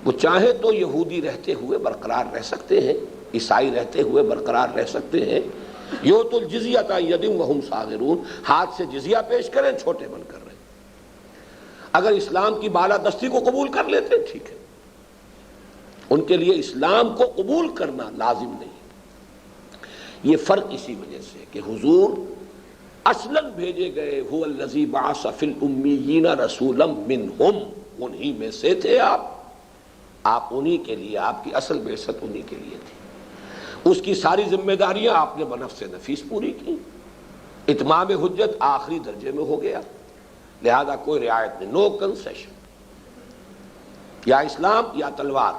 وہ چاہے تو یہودی رہتے ہوئے برقرار رہ سکتے ہیں، عیسائی رہتے ہوئے برقرار رہ سکتے ہیں، یؤت الجزیۃ عن ید وہم صاغرون، ہاتھ سے جزیہ پیش کریں چھوٹے بن کر رہے، اگر اسلام کی بالادستی کو قبول کر لیتے ٹھیک ہے، ان کے لیے اسلام کو قبول کرنا لازم نہیں۔ یہ فرق اسی وجہ سے کہ حضور اصلاً بھیجے گئے، هو الذی بعث فی الامیین رسولا منہم، انہی میں سے تھے آپ انہی کے لیے، آپ کی اصل بعثت انہی کے لیے تھی، اس کی ساری ذمہ داریاں آپ نے بنفس نفیس پوری کی، اتمام حجت آخری درجے میں ہو گیا۔ لہذا کوئی رعایت نہیں، نو کنسیشن، یا اسلام یا تلوار۔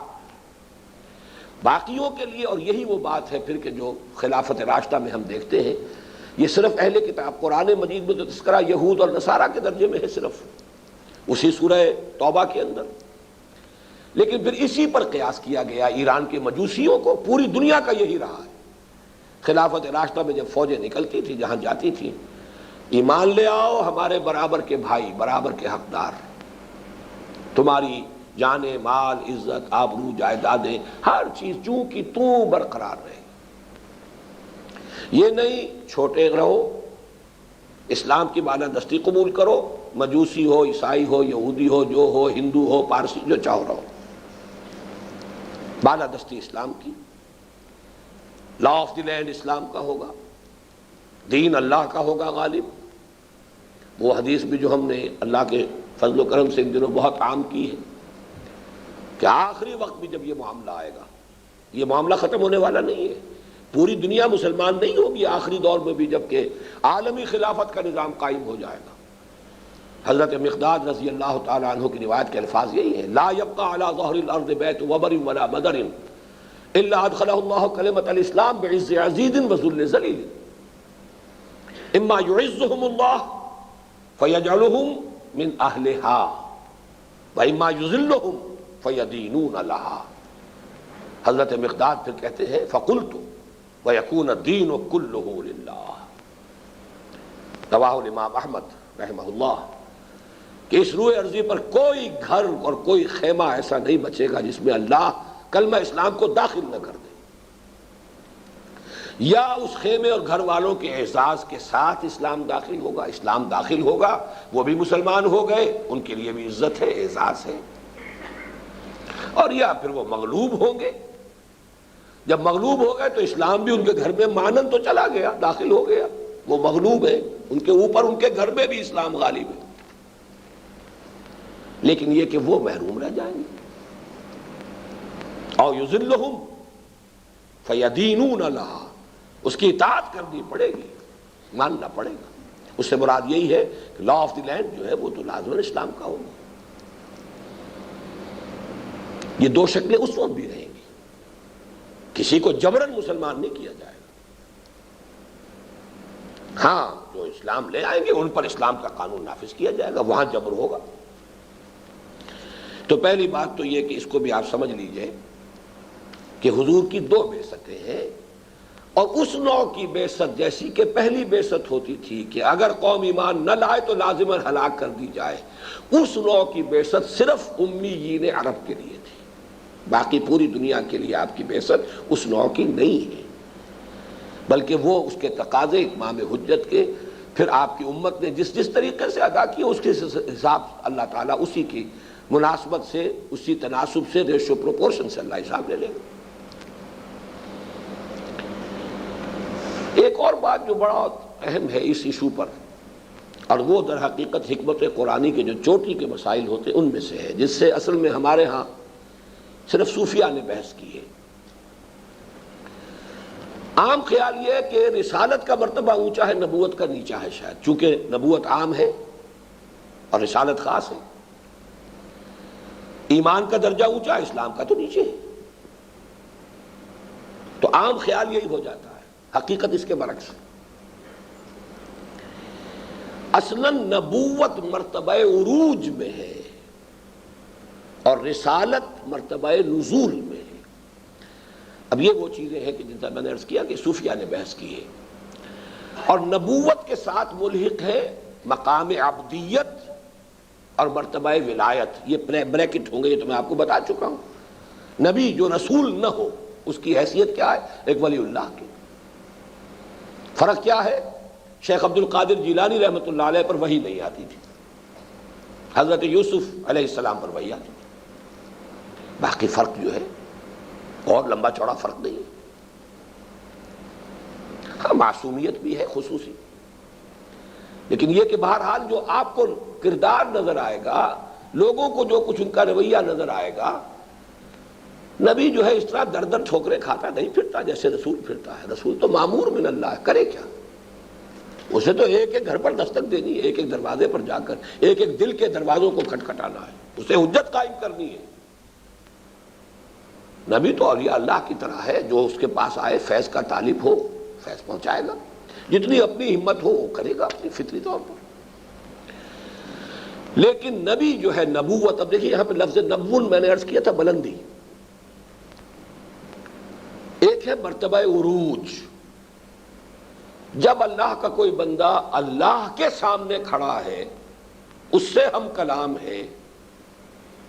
باقیوں کے لیے، اور یہی وہ بات ہے پھر کہ جو خلافت راشدہ میں ہم دیکھتے ہیں، یہ صرف اہل کتاب، قرآن مجید میں تو تذکرہ یہود اور نصارہ کے درجے میں ہے صرف اسی سورہ توبہ کے اندر، لیکن پھر اسی پر قیاس کیا گیا ایران کے مجوسیوں کو۔ پوری دنیا کا یہی رہا ہے۔ خلافت راشدہ میں جب فوجیں نکلتی تھی جہاں جاتی تھیں، ایمان لے آؤ ہمارے برابر کے بھائی، برابر کے حقدار، تمہاری جانیں، مال، عزت، آبرو، جائیدادیں، ہر چیز چوں کی توں برقرار رہے۔ یہ نہیں چھوٹے رہو، اسلام کی بالادستی قبول کرو، مجوسی ہو، عیسائی ہو، یہودی ہو، جو ہو، ہندو ہو، پارسی، جو چاہو رہو، بالادستی اسلام کی، لا آف دی لینڈ اسلام کا ہوگا، دین اللہ کا ہوگا غالب۔ وہ حدیث بھی جو ہم نے اللہ کے فضل و کرم سے ان دنوں بہت عام کی ہے کہ آخری وقت بھی جب یہ معاملہ آئے گا، یہ معاملہ ختم ہونے والا نہیں ہے، پوری دنیا مسلمان نہیں ہوگی آخری دور میں بھی، جبکہ عالمی خلافت کا نظام قائم ہو جائے گا۔ حضرت مقداد رضی اللہ تعالیٰ عنہ کی روایت کے الفاظ یہی ہیں، لا يبقى على ظهر الارض بیت وبر ولا مدر الا ادخلہ اللہ کلمۃ الاسلام بعز عزیز وذل ذلیل، اما يعزهم اللہ فيجعلهم من اہلها واما يذلهم فيدينون لها۔ حضرت مقداد پھر کہتے ہیں فقلت ويكون الدين كله لله، رواه الامام احمد رحمہ اللہ، کہ اس روئے ارضی پر کوئی گھر اور کوئی خیمہ ایسا نہیں بچے گا جس میں اللہ کلمہ اسلام کو داخل نہ کر دے، یا اس خیمے اور گھر والوں کے اعزاز کے ساتھ اسلام داخل ہوگا، اسلام داخل ہوگا، وہ بھی مسلمان ہو گئے، ان کے لیے بھی عزت ہے، اعزاز ہے، اور یا پھر وہ مغلوب ہوں گے۔ جب مغلوب ہو گئے تو اسلام بھی ان کے گھر میں مانن تو چلا گیا، داخل ہو گیا، وہ مغلوب ہے، ان کے اوپر ان کے گھر میں بھی اسلام غالب ہے، لیکن یہ کہ وہ محروم رہ جائیں گے۔ اور یذلہم فیدینون لہا، اس کی اطاعت کرنی پڑے گی، ماننا پڑے گا۔ اس سے مراد یہی ہے کہ لا آف دی لینڈ جو ہے وہ تو لازماً اسلام کا ہوگا۔ یہ دو شکلیں اس وقت بھی رہیں گی، کسی کو جبراً مسلمان نہیں کیا جائے گا۔ ہاں جو اسلام لے آئیں گے ان پر اسلام کا قانون نافذ کیا جائے گا، وہاں جبر ہوگا۔ تو پہلی بات تو یہ کہ اس کو بھی آپ سمجھ لیجئے کہ حضور کی دو بعثتیں ہیں، اور اس نوع کی بعثت جیسی کہ پہلی بعثت ہوتی تھی کہ اگر قوم ایمان نہ لائے تو لازماً ہلاک کر دی جائے، اس نوع کی بعثت صرف امیین عرب کے لیے تھی، باقی پوری دنیا کے لیے آپ کی بعثت اس نوع کی نہیں ہے، بلکہ وہ اس کے تقاضے اتمام حجت کے پھر آپ کی امت نے جس جس طریقے سے ادا کی اس کے حساب اللہ تعالیٰ اسی کی مناسبت سے، اسی تناسب سے، ریشو پروپورشن سے اللہ حساب لے لے گا۔ ایک اور بات جو بڑا اہم ہے اس ایشو پر، اور وہ در حقیقت حکمت قرآنی کے جو چوٹی کے مسائل ہوتے ان میں سے ہے، جس سے اصل میں ہمارے ہاں صرف صوفیہ نے بحث کی ہے۔ عام خیال یہ ہے کہ رسالت کا مرتبہ اونچا ہے، نبوت کا نیچا ہے شاید، چونکہ نبوت عام ہے اور رسالت خاص ہے۔ ایمان کا درجہ اونچا ہے، اسلام کا تو نیچے ہے، تو عام خیال یہی ہو جاتا ہے، حقیقت اس کے برعکس ہے۔ اصلاً نبوت مرتبہ عروج میں ہے اور رسالت مرتبہ نزول میں ہے۔ اب یہ وہ چیزیں ہیں کہ جن سے میں نے عرض کیا کہ صوفیہ نے بحث کی ہے، اور نبوت کے ساتھ ملحق ہے مقام عبدیت اور مرتبہ ولایت، یہ بریکٹ ہوں گے، یہ تو میں آپ کو بتا چکا ہوں۔ نبی جو رسول نہ ہو اس کی حیثیت کیا ہے؟ ایک ولی اللہ کی۔ فرق کیا ہے؟ شیخ عبد القادر جیلانی رحمۃ اللہ علیہ پر وحی نہیں آتی تھی، حضرت یوسف علیہ السلام پر وحی آتی تھی، باقی فرق جو ہے اور لمبا چوڑا فرق نہیں ہے۔ ہاں معصومیت بھی ہے خصوصی، لیکن یہ کہ بہرحال جو آپ کو کردار نظر آئے گا، لوگوں کو جو کچھ ان کا رویہ نظر آئے گا، نبی جو ہے اس طرح در در ٹھوکریں کھاتا نہیں پھرتا جیسے رسول پھرتا ہے۔ رسول تو مامور من اللہ ہے، کرے کیا؟ اسے تو ایک ایک گھر پر دستک دینی ہے، ایک ایک دروازے پر جا کر ایک ایک دل کے دروازوں کو کھٹکھٹانا ہے، اسے حجت قائم کرنی ہے۔ نبی تو اولیاء اللہ کی طرح ہے، جو اس کے پاس آئے فیض کا طالب ہو فیض پہنچائے گا، جتنی اپنی ہمت ہو وہ کرے گا اپنی فطری طور پر۔ لیکن نبی جو ہے نبوت، اب دیکھیے یہاں پہ لفظ نبون میں نے عرض کیا تھا بلندی، ایک ہے مرتبہ عروج، جب اللہ کا کوئی بندہ اللہ کے سامنے کھڑا ہے، اس سے ہم کلام ہے،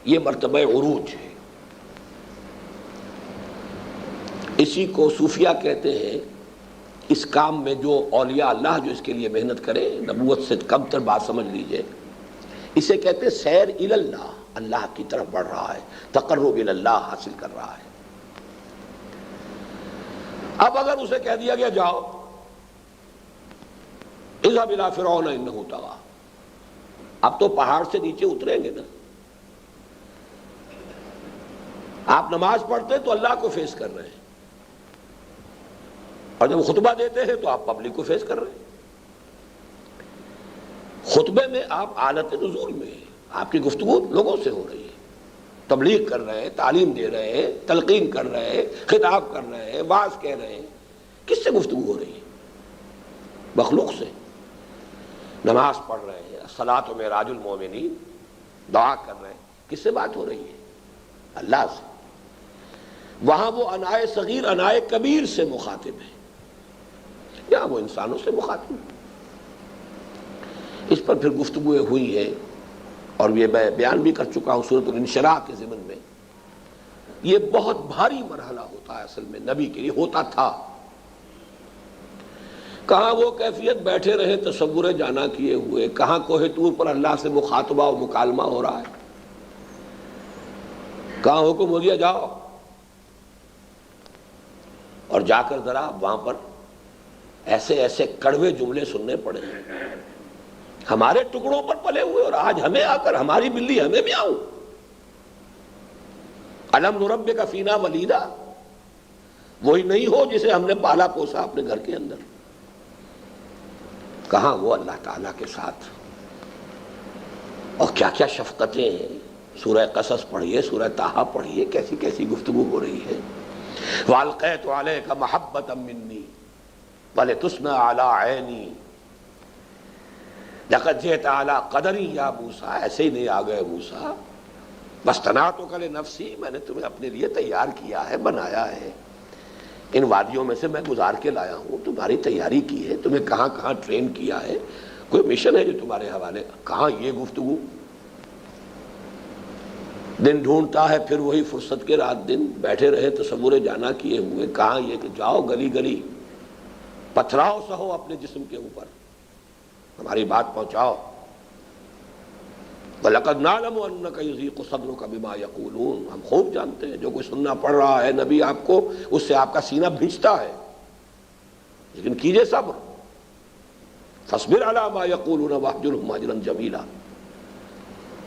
یہ مرتبہ عروج ہے۔ اسی کو صوفیہ کہتے ہیں۔ اس کام میں جو اولیاء اللہ جو اس کے لیے محنت کرے، نبوت سے کم تر بات سمجھ لیجئے، اسے کہتے ہیں سیر الی اللہ، اللہ کی طرف بڑھ رہا ہے، تقرب الی اللہ حاصل کر رہا ہے۔ اب اگر اسے کہہ دیا گیا جاؤ اذهب الی فرعون انہ طغی، اب تو پہاڑ سے نیچے اتریں گے نا، آپ نماز پڑھتے تو اللہ کو فیس کر رہے ہیں، اور جب خطبہ دیتے ہیں تو آپ پبلک کو فیس کر رہے ہیں۔ خطبے میں آپ حالت نزول میں ہیں، آپ کی گفتگو لوگوں سے ہو رہی ہے، تبلیغ کر رہے ہیں، تعلیم دے رہے ہیں، تلقین کر رہے ہیں، خطاب کر رہے ہیں، واعظ کہہ رہے ہیں۔ کس سے گفتگو ہو رہی ہے؟ مخلوق سے۔ نماز پڑھ رہے ہیں، الصلاۃ معراج المومنین، دعا کر رہے ہیں، کس سے بات ہو رہی ہے؟ اللہ سے۔ وہاں وہ انائے صغیر انائے کبیر سے مخاطب ہے، یا وہ انسانوں سے مخاطب ہے۔ اس پر پھر گفتگویں ہوئی ہیں، اور یہ میں بیان بھی کر چکا ہوں سورۃ الانشراح کے ضمن میں۔ یہ بہت بھاری مرحلہ ہوتا ہے اصل میں نبی کے لیے، ہوتا تھا۔ کہاں وہ کیفیت بیٹھے رہے تصور جانا کیے ہوئے، کہاں کوہ طور پر اللہ سے مخاطبہ و مکالمہ ہو رہا ہے، کہاں حکم ہو دیا جاؤ، اور جا کر ذرا وہاں پر ایسے ایسے کڑوے جملے سننے پڑے، ہمارے ٹکڑوں پر پلے ہوئے، اور آج ہمیں آ کر ہماری بلی ہمیں بھی آؤ، الم نربک فینا ولیدا، وہی نہیں ہو جسے ہم نے پالا پوسا اپنے گھر کے اندر۔ کہاں وہ اللہ تعالیٰ کے ساتھ، اور کیا کیا شفقتیں ہیں۔ سورہ قصص پڑھیے، سورہ طٰہٰ پڑھیے، کیسی کیسی گفتگو ہو رہی ہے۔ وَأَلْقَيْتُ عَلَيْكَ مَحَبَّةً مِّنِّي وَلِتُصْنَعَ عَلَىٰ عَيْنِي لَقَدْ جِئْتَ عَلَىٰ قَدَرٍ يَا موسیٰ، ایسے ہی نہیں آ گئے موسیٰ، وَاصْطَنَعْتُكَ لِنَفْسِي، میں نے تمہیں اپنے لیے تیار کیا ہے، بنایا ہے، ان وادیوں میں سے میں گزار کے لایا ہوں، تمہاری تیاری کی ہے، تمہیں کہاں کہاں ٹرین کیا ہے، کوئی مشن ہے جو تمہارے حوالے، کہاں یہ گفتگو۔ دن ڈھونڈتا ہے پھر وہی فرصت کے رات دن، بیٹھے رہے تصور جانا کیے ہوئے، کہاں یہ کہ جاؤ گلی گلی پتھراؤ سہو اپنے جسم کے اوپر، ہماری بات پہنچاؤ۔ وَلَقَدْ نَعْلَمُ أَنَّكَ يُضِيقُ صَدْرُكَ بِمَا يَقُولُونَ، ہم خوب جانتے ہیں جو کوئی سننا پڑ رہا ہے نبی آپ کو، اس سے آپ کا سینہ بھینچتا ہے، لیکن کیجئے صبر۔ فَاصْبِرْ عَلَىٰ مَا يَقُولُونَ وَاهْجُرْهُمْ هَجْرًا جَمِيلًا،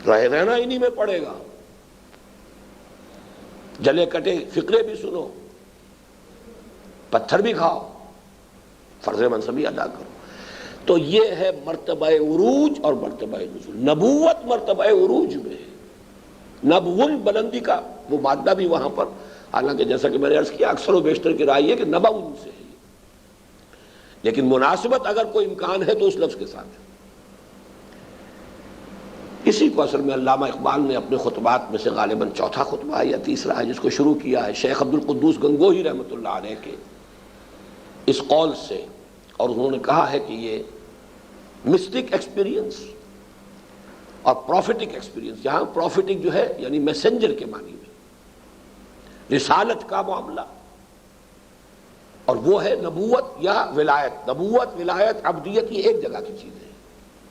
رہنا انہی میں پڑے گا، جلے کٹے فقرے بھی سنو، پتھر بھی کھاؤ، فرض منصبی ادا کرو۔ تو یہ ہے مرتبہ عروج اور مرتبہ نزول۔ نبوت مرتبہ عروج میں ہے، نبون بلندی کا وہ مادہ بھی وہاں پر، حالانکہ جیسا کہ میں نے عرض کیا اکثر و بیشتر کی رائے ہے کہ نبون سے ہے، لیکن مناسبت اگر کوئی امکان ہے تو اس لفظ کے ساتھ۔ اسی کو اصل میں علامہ اقبال نے اپنے خطبات میں سے غالباً چوتھا خطبہ ہے یا تیسرا ہے جس کو شروع کیا ہے شیخ عبد القدوس گنگوہی رحمۃ اللہ علیہ کے اس قول سے، اور انہوں نے کہا ہے کہ یہ مسٹک ایکسپیرینس اور پروفیٹک ایکسپیرینس، یہاں پروفیٹک جو ہے یعنی میسنجر کے معنی میں، رسالت کا معاملہ، اور وہ ہے نبوت یا ولایت۔ نبوت ولایت عبدیت یہ ایک جگہ کی چیز ہے،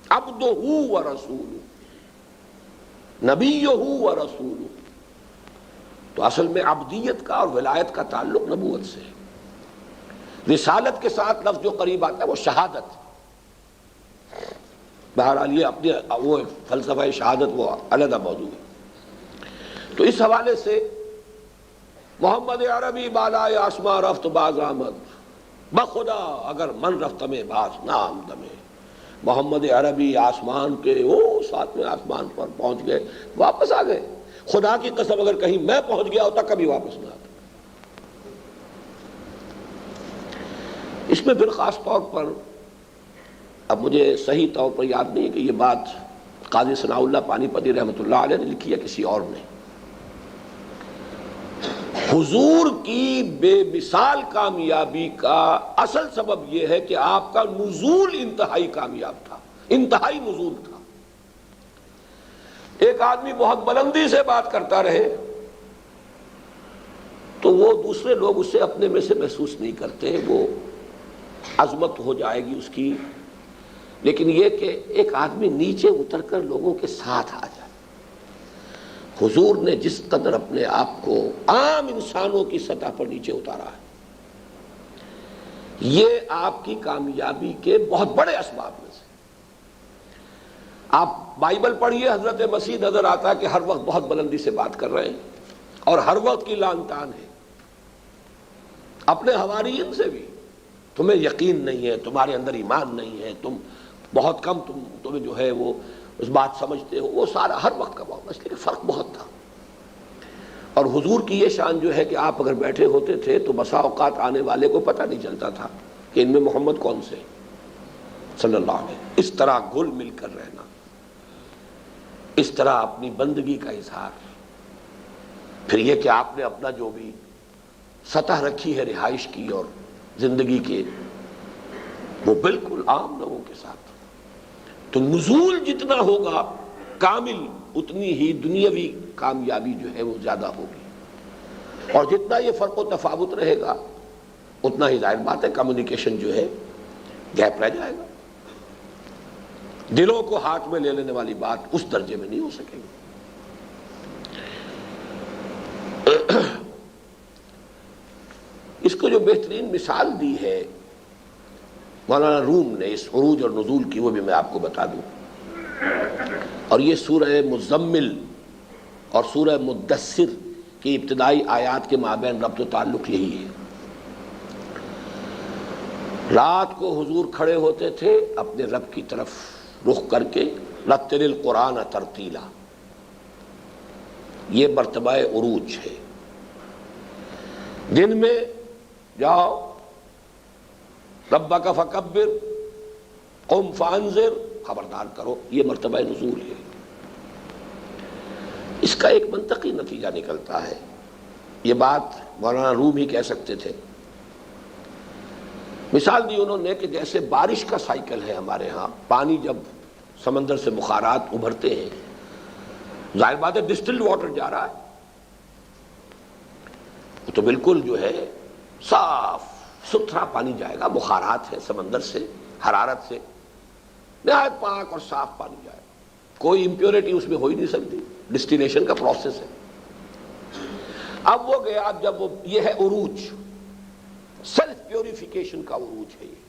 عبدہ و رسول، نبیہ و رسول، تو اصل میں عبدیت کا اور ولایت کا تعلق نبوت سے ہے۔ رسالت کے ساتھ لفظ جو قریب آتا ہے وہ شہادت، بہرحال یہ اپنے وہ فلسفہ شہادت وہ علیحدہ موضوع ہے۔ تو اس حوالے سے محمد عربی بالائے آسماں رفت باز آمد، بخدا اگر من رفت میں باز نام دمے، محمد عربی آسمان کے وہ ساتویں آسمان پر پہنچ گئے، واپس آ گئے۔ خدا کی قسم اگر کہیں میں پہنچ گیا ہوتا کبھی واپس نہ آتا۔ اس میں پھر خاص طور پر، اب مجھے صحیح طور پر یاد نہیں ہے کہ یہ بات قاضی ثناء اللہ پانی پتی رحمۃ اللہ علیہ نے لکھی ہے کسی اور نے، حضور کی بے مثال کامیابی کا اصل سبب یہ ہے کہ آپ کا نزول انتہائی کامیاب تھا، انتہائی نزول تھا۔ ایک آدمی بہت بلندی سے بات کرتا رہے تو وہ دوسرے لوگ اسے اپنے میں سے محسوس نہیں کرتے، وہ عظمت ہو جائے گی اس کی، لیکن یہ کہ ایک آدمی نیچے اتر کر لوگوں کے ساتھ آ جائے۔ حضور نے جس قدر اپنے آپ کو عام انسانوں کی سطح پر نیچے اتارا ہے، یہ آپ کی کامیابی کے بہت بڑے اسباب میں سے۔ آپ بائبل پڑھیے، حضرت مسیح نظر آتا ہے کہ ہر وقت بہت بلندی سے بات کر رہے ہیں اور ہر وقت کی لان تان ہے اپنے حواریین سے بھی، تمہیں یقین نہیں ہے، تمہارے اندر ایمان نہیں ہے، تم بہت کم تمہیں جو ہے وہ اس بات سمجھتے ہو، وہ سارا ہر وقت کا معاملہ، اس لیے کہ فرق بہت تھا۔ اور حضور کی یہ شان جو ہے کہ آپ اگر بیٹھے ہوتے تھے تو بسا اوقات آنے والے کو پتہ نہیں چلتا تھا کہ ان میں محمد کون سے صلی اللہ علیہ وسلم۔ اس طرح گھل مل کر رہنا، اس طرح اپنی بندگی کا اظہار، پھر یہ کہ آپ نے اپنا جو بھی سطح رکھی ہے رہائش کی اور زندگی کے، وہ بالکل عام لوگوں کے ساتھ۔ تو نزول جتنا ہوگا کامل، اتنی ہی دنیاوی کامیابی جو ہے وہ زیادہ ہوگی، اور جتنا یہ فرق و تفاوت رہے گا اتنا ہی ظاہر بات ہے کمیونیکیشن جو ہے گیپ رہ جائے گا، دلوں کو ہاتھ میں لے لینے والی بات اس درجے میں نہیں ہو سکے گی۔ اس کو جو بہترین مثال دی ہے مولانا روم نے اس عروج اور نزول کی، وہ بھی میں آپ کو بتا دوں، اور یہ سورہ مزمل اور سورہ مدثر کی ابتدائی آیات کے مابین ربط و تعلق یہی ہے۔ رات کو حضور کھڑے ہوتے تھے اپنے رب کی طرف رخ کر کے، رتل القرآن ترتیلا، یہ مرتبہ عروج ہے۔ دن میں جاؤ ربک فکبر قم فانذر، خبردار کرو، یہ مرتبہ نزول ہے۔ اس کا ایک منطقی نتیجہ نکلتا ہے، یہ بات مولانا روم ہی کہہ سکتے تھے۔ مثال دی انہوں نے کہ جیسے بارش کا سائیکل ہے ہمارے ہاں، پانی جب سمندر سے بخارات ابھرتے ہیں، ظاہر بات ہے ڈسٹلڈ واٹر جا رہا ہے، تو بالکل جو ہے صاف ستھرا پانی جائے گا، بخارات ہے سمندر سے، حرارت سے، نہایت پاک اور صاف پانی جائے گا، کوئی امپیورٹی اس میں ہو ہی نہیں سکتی، ڈسٹیلیشن کا پروسیس ہے۔ اب وہ گیا، اب جب وہ، یہ ہے عروج، سیلف پیوریفیکیشن کا عروج ہے یہ،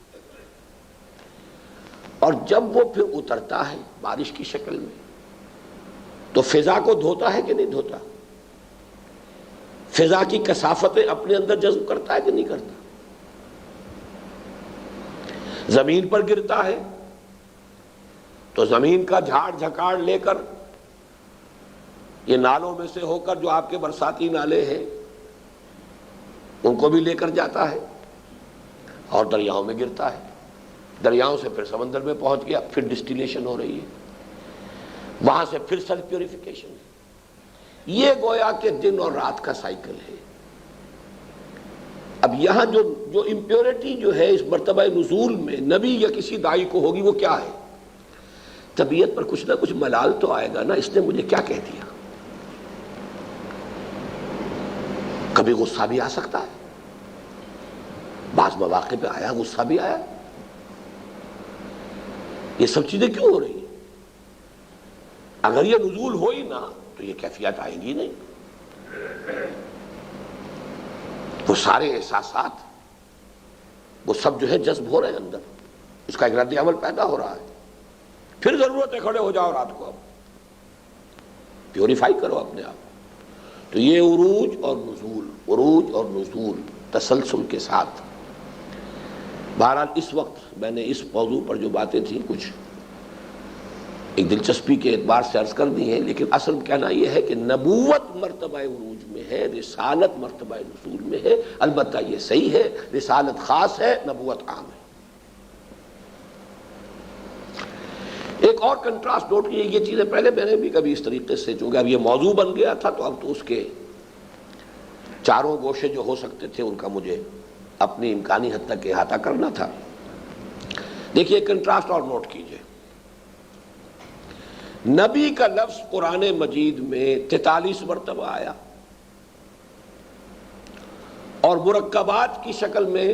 اور جب وہ پھر اترتا ہے بارش کی شکل میں تو فضا کو دھوتا ہے کہ نہیں دھوتا؟ فضا کی کثافتیں اپنے اندر جذب کرتا ہے کہ نہیں کرتا؟ زمین پر گرتا ہے تو زمین کا جھاڑ جھکاڑ لے کر یہ نالوں میں سے ہو کر جو آپ کے برساتی نالے ہیں ان کو بھی لے کر جاتا ہے اور دریاؤں میں گرتا ہے، دریاؤں سے پھر سمندر میں پہنچ گیا، پھر ڈسٹیلیشن ہو رہی ہے، وہاں سے پھر سیلف پیوریفیکیشن ہے۔ یہ گویا کہ دن اور رات کا سائیکل ہے۔ اب یہاں جو امپیورٹی جو ہے اس مرتبہ نزول میں نبی یا کسی داعی کو ہوگی، وہ کیا ہے؟ طبیعت پر کچھ نہ کچھ ملال تو آئے گا نا، اس نے مجھے کیا کہہ دیا۔ کبھی غصہ بھی آ سکتا ہے، بعض مواقع پہ آیا، غصہ بھی آیا، یہ سب چیزیں کیوں ہو رہی ہیں؟ اگر یہ نزول ہو ہی نہ تو یہ کیفیت آئیں گی نہیں، وہ سارے احساسات وہ سب جو ہے جذب ہو رہے ہیں اندر، اس کا ایک رد عمل پیدا ہو رہا ہے۔ پھر ضرورت ہے کھڑے ہو جاؤ رات کو، اب پیوریفائی کرو اپنے آپ۔ تو یہ عروج اور نزول، عروج اور نزول تسلسل کے ساتھ بہرحال اس وقت میں نے اس موضوع پر جو باتیں تھیں کچھ ایک دلچسپی کے اعتبار سے عرض کر دی ہیں، لیکن اصل کہنا یہ ہے کہ نبوت مرتبہ عروج میں ہے، رسالت مرتبہ نزول میں ہے۔ البتہ یہ صحیح ہے، رسالت خاص ہے، نبوت عام ہے۔ ایک اور کنٹراسٹ نوٹ کیجیے، یہ چیزیں پہلے میں نے بھی کبھی اس طریقے سے، چونکہ اب یہ موضوع بن گیا تھا تو اب تو اس کے چاروں گوشے جو ہو سکتے تھے ان کا مجھے اپنی امکانی حد تک احاطہ کرنا تھا۔ دیکھیے کنٹراسٹ اور نوٹ کیجیے، نبی کا لفظ قرآن مجید میں 43 مرتبہ آیا، اور مرکبات کی شکل میں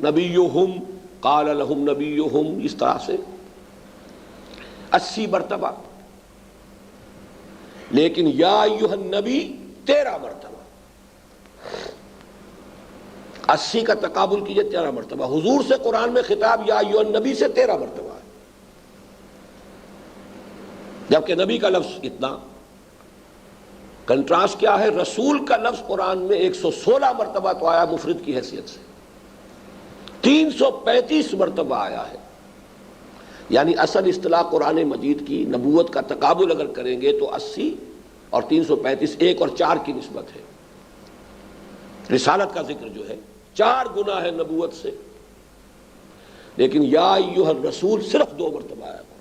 نبیہم، قال لہم نبیہم، اس طرح سے 80 مرتبہ، لیکن یا ایھا النبی 13 مرتبہ۔ 80 کا تقابل کیجئے 13 مرتبہ، حضور سے قرآن میں خطاب یا ایھا النبی سے 13 مرتبہ ہے، جبکہ نبی کا لفظ اتنا۔ کنٹراسٹ کیا ہے؟ رسول کا لفظ قرآن میں 116 مرتبہ تو آیا مفرد کی حیثیت سے، 335 مرتبہ آیا ہے، یعنی اصل اصطلاح قرآن مجید کی نبوت کا تقابل اگر کریں گے تو 80 اور 335 1 اور 4 کی نسبت ہے۔ رسالت کا ذکر جو ہے 4 گنا ہے نبوت سے، لیکن یا ایھا الرسول صرف 2 مرتبہ آیا قرآن۔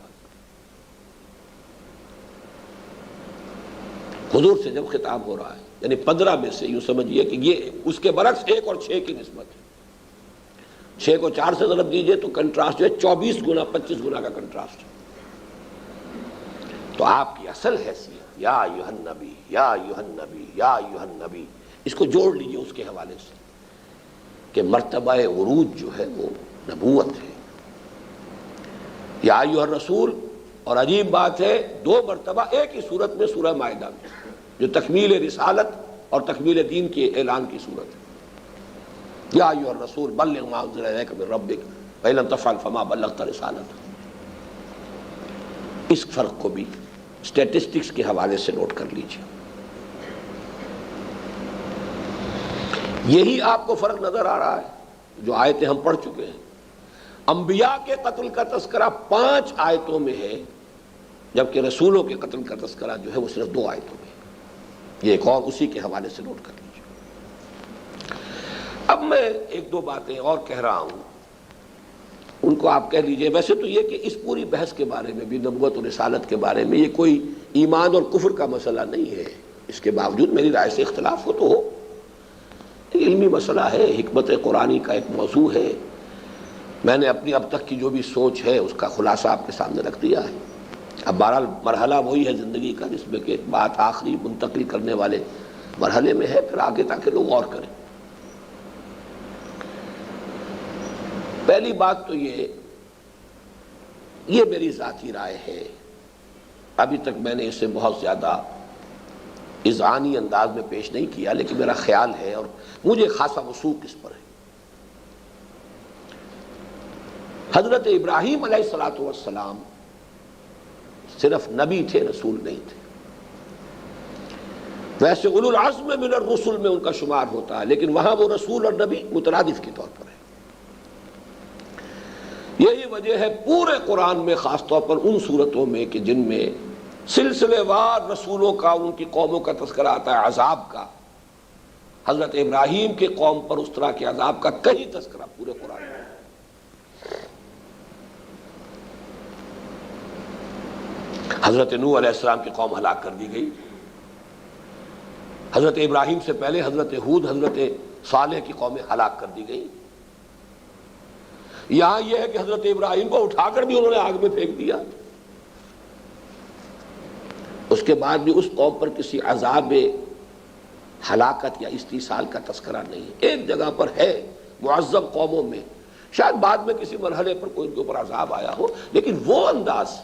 حضور سے جب خطاب ہو رہا ہے، یعنی 15 میں سے یوں سمجھیے کہ یہ اس کے برعکس 1 اور 6 کی نسبت ہے۔ 6 کو 4 سے ضرب دیجئے تو کنٹراسٹ جو ہے 24 گنا 25 گنا کا کنٹراسٹ ہے۔ تو آپ کی اصل حیثیت یا ایھا النبی، یا ایھا النبی، یا ایھا النبی، اس کو جوڑ لیجئے اس کے حوالے سے کہ مرتبہ عروج جو ہے وہ نبوت ہے۔ یا ایھا الرسول، اور عجیب بات ہے 2 مرتبہ ایک ہی صورت میں سورہ مائدہ میں، جو تکمیل رسالت اور تکمیل دین کے اعلان کی صورت ہے۔ یا ایھا الرسول بلغ ما انزل الیک من ربک فإن لم تفعل فما بلغت رسالتہ۔ اس فرق کو بھی اسٹیٹسٹکس کے حوالے سے نوٹ کر لیجیے۔ یہی آپ کو فرق نظر آ رہا ہے جو آیتیں ہم پڑھ چکے ہیں۔ انبیاء کے قتل کا تذکرہ 5 آیتوں میں ہے، جبکہ رسولوں کے قتل کا تذکرہ جو ہے وہ صرف 2 آیتوں میں ہے۔ یہ ایک اور اسی کے حوالے سے نوٹ کر لیجیے۔ اب میں 1-2 باتیں اور کہہ رہا ہوں، ان کو آپ کہہ لیجئے۔ ویسے تو یہ کہ اس پوری بحث کے بارے میں بھی، نبوت اور رسالت کے بارے میں، یہ کوئی ایمان اور کفر کا مسئلہ نہیں ہے، اس کے باوجود میری رائے سے اختلاف ہو تو ہو، علمی مسئلہ ہے، حکمت قرآنی کا ایک موضوع ہے۔ میں نے اپنی اب تک کی جو بھی سوچ ہے اس کا خلاصہ آپ کے سامنے رکھ دیا ہے۔ اب بہرحال مرحلہ وہی ہے زندگی کا جس میں کہ بات آخری منتقل کرنے والے مرحلے میں ہے، پھر آگے تاکہ لوگ غور کریں۔ پہلی بات تو یہ میری ذاتی رائے ہے، ابھی تک میں نے اسے بہت زیادہ اذعانی انداز میں پیش نہیں کیا، لیکن میرا خیال ہے اور مجھے خاصا وثوق اس پر ہے۔ حضرت ابراہیم علیہ السلام صرف نبی تھے، رسول نہیں تھے۔ ویسے اولو العزم من الرسل میں ان کا شمار ہوتا ہے، لیکن وہاں وہ رسول اور نبی مترادف کے طور پر ہے۔ یہی وجہ ہے پورے قرآن میں، خاص طور پر ان صورتوں میں کہ جن میں سلسلے وار رسولوں کا، ان کی قوموں کا تذکرہ آتا ہے، عذاب کا، حضرت ابراہیم کے قوم پر اس طرح کے عذاب کا کہیں تذکرہ پورے قرآن میں۔ حضرت نوح علیہ السلام کی قوم ہلاک کر دی گئی، حضرت ابراہیم سے پہلے حضرت ہود، حضرت صالح کی قومیں ہلاک کر دی گئی۔ یہاں یہ ہے کہ حضرت ابراہیم کو اٹھا کر بھی انہوں نے آگ میں پھینک دیا، اس کے بعد بھی اس قوم پر کسی عذاب ہلاکت یا استیصال کا تذکرہ نہیں ہے۔ ایک جگہ پر ہے معذب قوموں میں، شاید بعد میں کسی مرحلے پر کوئی ان کے اوپر عذاب آیا ہو، لیکن وہ انداز،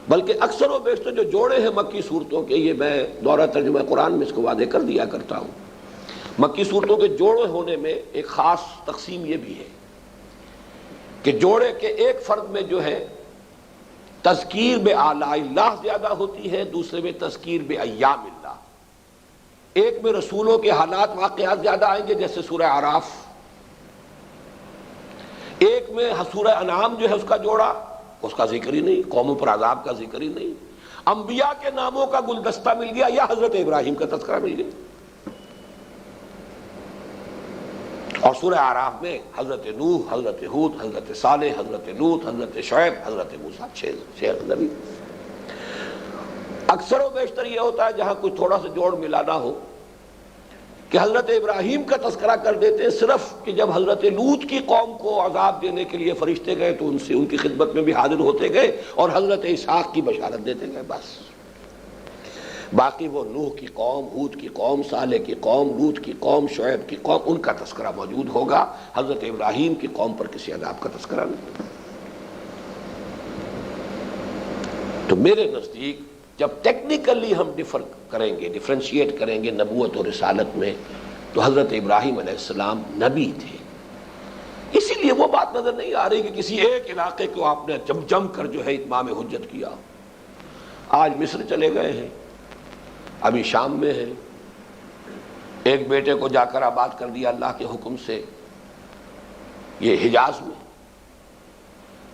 بلکہ اکثر و بیشتر جو جوڑے ہیں مکی صورتوں کے، یہ میں دورہ ترجمہ قرآن میں اس کو واضح کر دیا کرتا ہوں، مکی صورتوں کے جوڑے ہونے میں ایک خاص تقسیم یہ بھی ہے کہ جوڑے کے ایک فرد میں جو ہے تذکیر بے آلاء اللہ زیادہ ہوتی ہے، دوسرے میں تذکیر بے ایام اللہ۔ ایک میں رسولوں کے حالات واقعات زیادہ آئیں گے، جیسے سورہ اعراف، ایک میں سورہ انعام جو ہے اس کا جوڑا، اس کا ذکر ہی نہیں، قوموں پر عذاب کا ذکر ہی نہیں، انبیاء کے ناموں کا گلدستہ مل گیا یا حضرت ابراہیم کا تذکرہ مل گیا۔ اور سورہ اعراف میں حضرت نوح، حضرت ہود، حضرت صالح، حضرت لوط، حضرت شعیب، حضرت موسیٰ، چھ نبی۔ اکثر و بیشتر یہ ہوتا ہے جہاں کوئی تھوڑا سا جوڑ ملانا ہو کہ حضرت ابراہیم کا تذکرہ کر دیتے ہیں صرف کہ جب حضرت لوط کی قوم کو عذاب دینے کے لیے فرشتے گئے تو ان کی خدمت میں بھی حاضر ہوتے گئے اور حضرت اسحاق کی بشارت دیتے گئے، بس۔ باقی وہ نوح کی قوم، ہود کی قوم، صالح کی قوم، لوط کی قوم، شعیب کی قوم، ان کا تذکرہ موجود ہوگا، حضرت ابراہیم کی قوم پر کسی عذاب کا تذکرہ نہیں۔ تو میرے نزدیک جب ٹیکنیکلی ہم ڈیفرینشیٹ کریں گے نبوت اور رسالت میں، تو حضرت ابراہیم علیہ السلام نبی تھے۔ اسی لیے وہ بات نظر نہیں آ رہی کہ کسی ایک علاقے کو آپ نے جم کر جو ہے اتمام حجت کیا۔ آج مصر چلے گئے ہیں، ابھی شام میں ہے، ایک بیٹے کو جا کر آباد کر دیا اللہ کے حکم سے، یہ حجاز میں،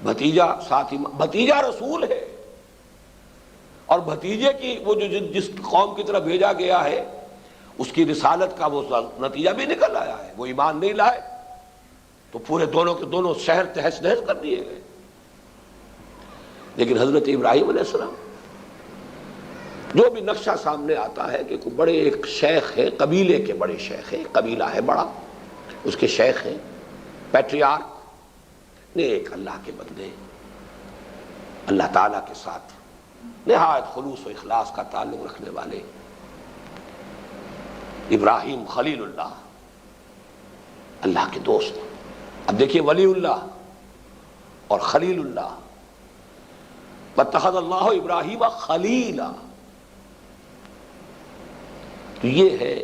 بھتیجا رسول ہے، اور بھتیجے کی وہ جو جس قوم کی طرف بھیجا گیا ہے اس کی رسالت کا وہ نتیجہ بھی نکل آیا ہے، وہ ایمان نہیں لائے تو پورے دونوں کے دونوں شہر تہس نہس کر دیے گئے۔ لیکن حضرت ابراہیم علیہ السلام جو بھی نقشہ سامنے آتا ہے کہ کوئی بڑے ایک شیخ ہے، قبیلے کے بڑے شیخ ہیں، قبیلہ ہے بڑا، اس کے شیخ ہیں، پیٹریارک، نیک اللہ کے بندے، اللہ تعالیٰ کے ساتھ نہایت خلوص و اخلاص کا تعلق رکھنے والے ابراہیم خلیل اللہ، اللہ کے دوست۔ اب دیکھیے ولی اللہ اور خلیل اللہ، واتخذ اللہ ابراہیم خلیلا، تو یہ ہے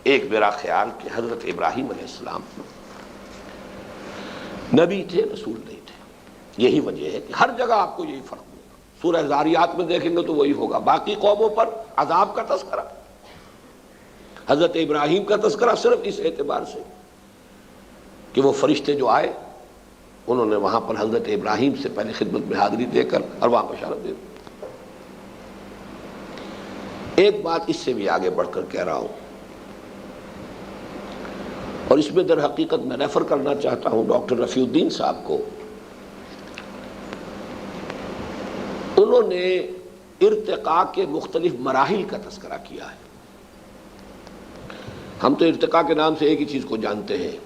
ایک میرا خیال کہ حضرت ابراہیم علیہ السلام نبی تھے، رسول نہیں تھے۔ یہی وجہ ہے کہ ہر جگہ آپ کو یہی فرق ہوگا، سورہ ذاریات میں دیکھیں گے تو وہی ہوگا، باقی قوموں پر عذاب کا تذکرہ، حضرت ابراہیم کا تذکرہ صرف اس اعتبار سے کہ وہ فرشتے جو آئے انہوں نے وہاں پر حضرت ابراہیم سے پہلے خدمت میں حاضری دے کر اور وہاں بشارت دے دی۔ ایک بات اس سے بھی آگے بڑھ کر کہہ رہا ہوں، اور اس میں در حقیقت میں ریفر کرنا چاہتا ہوں ڈاکٹر رفیع الدین صاحب کو۔ انہوں نے ارتقاء کے مختلف مراحل کا تذکرہ کیا ہے۔ ہم تو ارتقاء کے نام سے ایک ہی چیز کو جانتے ہیں،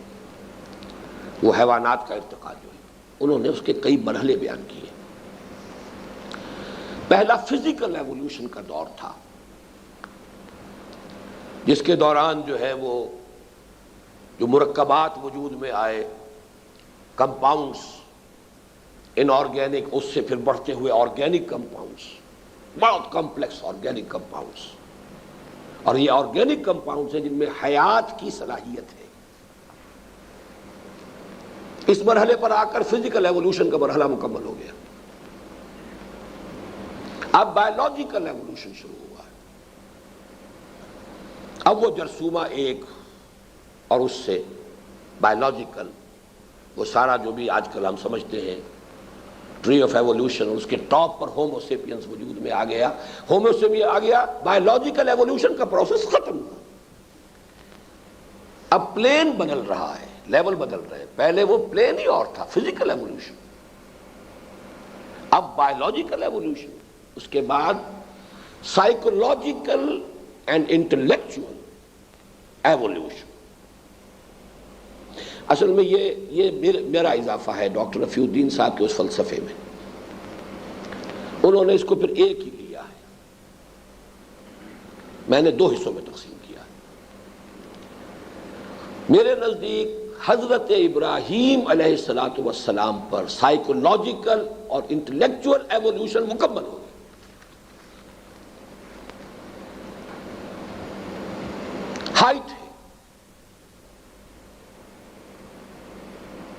وہ حیوانات کا ارتقاء جو ہے، انہوں نے اس کے کئی مرحلے بیان کیے۔ پہلا فزیکل ایوولوشن کا دور تھا، جس کے دوران جو ہے وہ جو مرکبات وجود میں آئے، کمپاؤنڈز، ان آرگینک، اس سے پھر بڑھتے ہوئے آرگینک کمپاؤنڈز، بہت کمپلیکس آرگینک کمپاؤنڈز، اور یہ آرگینک کمپاؤنڈز ہیں جن میں حیات کی صلاحیت ہے۔ اس مرحلے پر آ کر فزیکل ایوولوشن کا مرحلہ مکمل ہو گیا۔ اب بایولوجیکل ایوولوشن شروع ہوا ہے۔ اب وہ جرثومہ ایک اور اس سے بایولوجیکل، وہ سارا جو بھی آج کل ہم سمجھتے ہیں ٹری آف ایوولوشن، اس کے ٹاپ پر ہومو سیپینس وجود میں آ گیا، ہومو سیپینس آ گیا، بایولوجیکل ایوولوشن کا پروسیس ختم ہوا۔ اب پلین بدل رہا ہے، لیول بدل رہے ہیں، پہلے وہ پلین ہی اور تھا، فزیکل ایوولوشن، اب بایولوجیکل ایوولوشن، اس کے بعد سائیکولوجیکل اینڈ انٹلیکچوئل ایوولوشن۔ اصل میں یہ میرا اضافہ ہے ڈاکٹر رفیع الدین صاحب کے اس فلسفے میں، انہوں نے اس کو پھر ایک ہی لیا ہے، میں نے دو حصوں میں تقسیم کیا ہے۔ میرے نزدیک حضرت ابراہیم علیہ السلام پر سائیکولوجیکل اور انٹلیکچوئل ایوولوشن مکمل ہو گئی۔ ہائٹ ہے،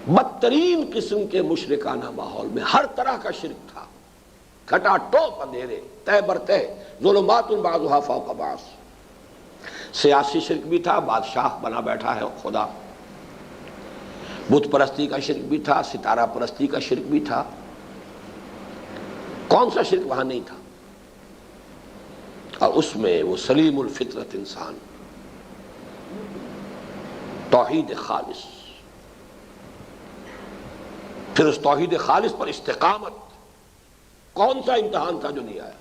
بدترین قسم کے مشرکانہ ماحول میں ہر طرح کا شرک تھا، کھٹا ٹوپ اندھیرے، تہ بر تہ، ظلمات بعضها فوق بعض۔ سیاسی شرک بھی تھا، بادشاہ بنا بیٹھا ہے خدا، بت پرستی کا شرک بھی تھا، ستارہ پرستی کا شرک بھی تھا، کون سا شرک وہاں نہیں تھا؟ اور اس میں وہ سلیم الفطرت انسان، توحید خالص، پھر اس توحید خالص پر استقامت، کون سا امتحان تھا جو نہیں آیا؟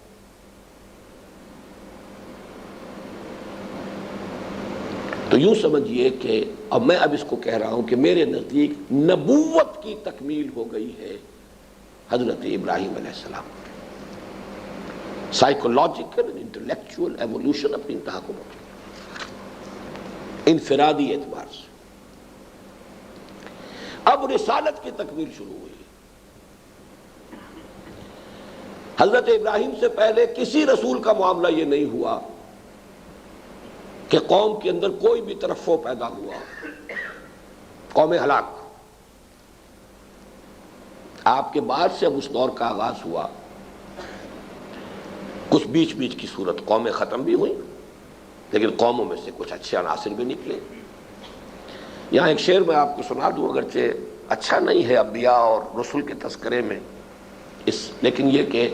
تو یوں سمجھیے کہ اب میں اس کو کہہ رہا ہوں کہ میرے نزدیک نبوت کی تکمیل ہو گئی ہے حضرت ابراہیم علیہ السلام، سائیکولوجیکل انٹلیکچوئل ایوولوشن اپنی انتہا کو پہنچ گئی انفرادی اعتبار سے۔ اب رسالت کی تکمیل شروع ہوئی۔ حضرت ابراہیم سے پہلے کسی رسول کا معاملہ یہ نہیں ہوا کہ قوم کے اندر کوئی بھی ترفع پیدا ہوا، قوم ہلاک۔ آپ کے بعد سے اب اس دور کا آغاز ہوا، کچھ بیچ بیچ کی صورت قومیں ختم بھی ہوئیں، لیکن قوموں میں سے کچھ اچھے عناصر بھی نکلے۔ یہاں ایک شعر میں آپ کو سنا دوں، اگرچہ اچھا نہیں ہے انبیاء اور رسل کے تذکرے میں لیکن یہ کہ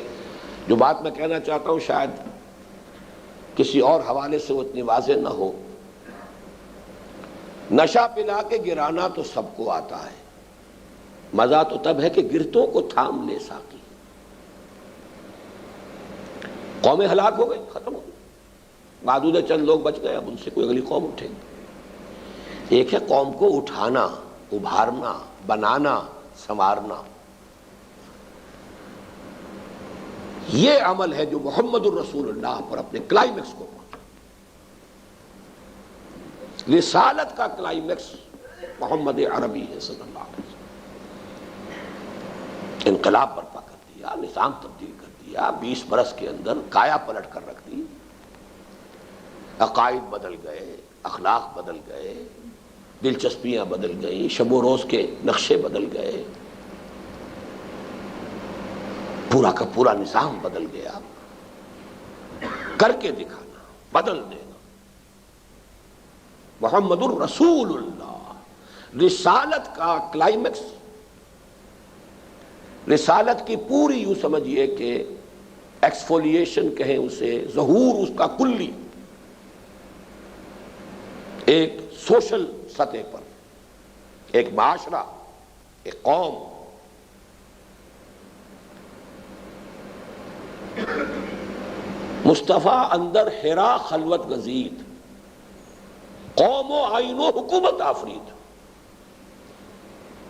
جو بات میں کہنا چاہتا ہوں شاید کسی اور حوالے سے وہ اتنی واضح نہ ہو۔ نشہ پلا کے گرانا تو سب کو آتا ہے، مزہ تو تب ہے کہ گرتوں کو تھام لے ساقی۔ قومیں ہلاک ہو گئی، ختم ہو گئی، معدود چند لوگ بچ گئے، اب ان سے کوئی اگلی قوم اٹھے گی۔ ایک ہے قوم کو اٹھانا، ابھارنا، بنانا، سنوارنا، یہ عمل ہے جو محمد الرسول اللہ پر اپنے کلائمیکس کو پہنچا۔ رسالت کا کلائمیکس محمد عربی ہے صلی اللہ علیہ وسلم۔ انقلاب برپا کر دیا، نظام تبدیل کر دیا، 20 برس کے اندر کایا پلٹ کر رکھ دی، عقائد بدل گئے، اخلاق بدل گئے، دلچسپیاں بدل گئیں، شب و روز کے نقشے بدل گئے، پورا کا پورا نظام بدل گیا۔ کر کے دکھانا، بدل دینا، محمد الرسول اللہ، رسالت کا کلائمیکس، رسالت کی پوری یوں سمجھیے کہ ایکسفولیشن کہیں اسے، ظہور اس کا کلی ایک سوشل سطح پر، ایک معاشرہ، ایک قوم، مصطفیٰ اندر حرا خلوت گزید، قوم و آئین و حکومت آفرید۔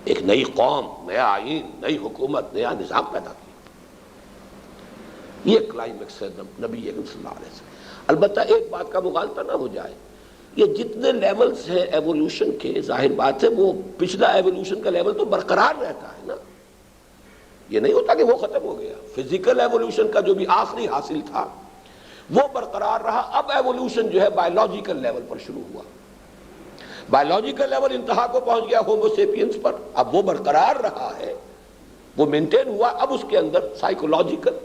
ایک نئی قوم، نیا آئین، نئی حکومت، نیا نظام پیدا کیا۔ یہ کلائمیکس ہے نبی اکرم صلی اللہ علیہ وسلم۔ البتہ ایک بات کا مغالطہ نہ ہو جائے، یہ جتنے لیولز ہیں ایوولوشن کے، ظاہر بات ہے وہ پچھلا ایوولوشن کا لیول تو برقرار رہتا ہے نا، یہ نہیں ہوتا کہ وہ ختم ہو گیا۔ فزیکل ایوولوشن کا جو بھی آخری حاصل تھا وہ برقرار رہا۔ اب ایوولوشن جو ہے بائیولوجیکل لیول پر شروع ہوا، بائیولوجیکل لیول انتہا کو پہنچ گیا ہومو سیپینز پر، اب وہ برقرار رہا ہے، وہ مینٹین ہوا۔ اب اس کے اندر سائیکولوجیکل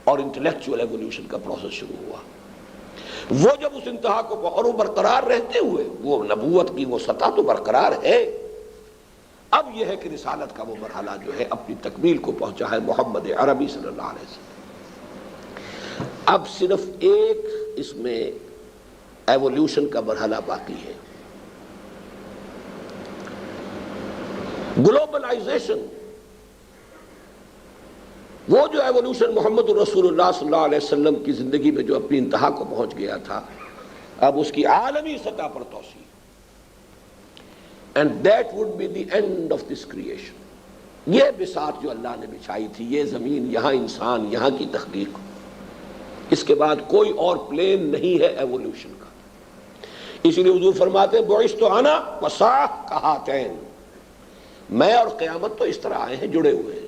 اور انٹلیکچوئل ایوولوشن کا پروسیس شروع ہوا۔ وہ جب اس انتہا کو اور وہ برقرار رہتے ہوئے وہ نبوت کی وہ سطح تو برقرار ہے۔ اب یہ ہے کہ رسالت کا وہ مرحلہ جو ہے اپنی تکمیل کو پہنچا ہے محمد عربی صلی اللہ علیہ وسلم۔ اب صرف ایک اس میں ایوولوشن کا مرحلہ باقی ہے، گلوبلائزیشن۔ وہ جو ایوولوشن محمد الرسول اللہ صلی اللہ علیہ وسلم کی زندگی میں جو اپنی انتہا کو پہنچ گیا تھا، اب اس کی عالمی سطح پر توسیع، and that would be the end of this creation۔ یہ بساط جو اللہ نے بچھائی تھی، یہ زمین، یہاں انسان، یہاں کی تخلیق، اس کے بعد کوئی اور پلین نہیں ہے ایوولوشن کا۔ اسی لیے حضور فرماتے ہیں بعثت انا وساعۃ کہاتین، میں اور قیامت تو اس طرح آئے ہیں، جڑے ہوئے ہیں،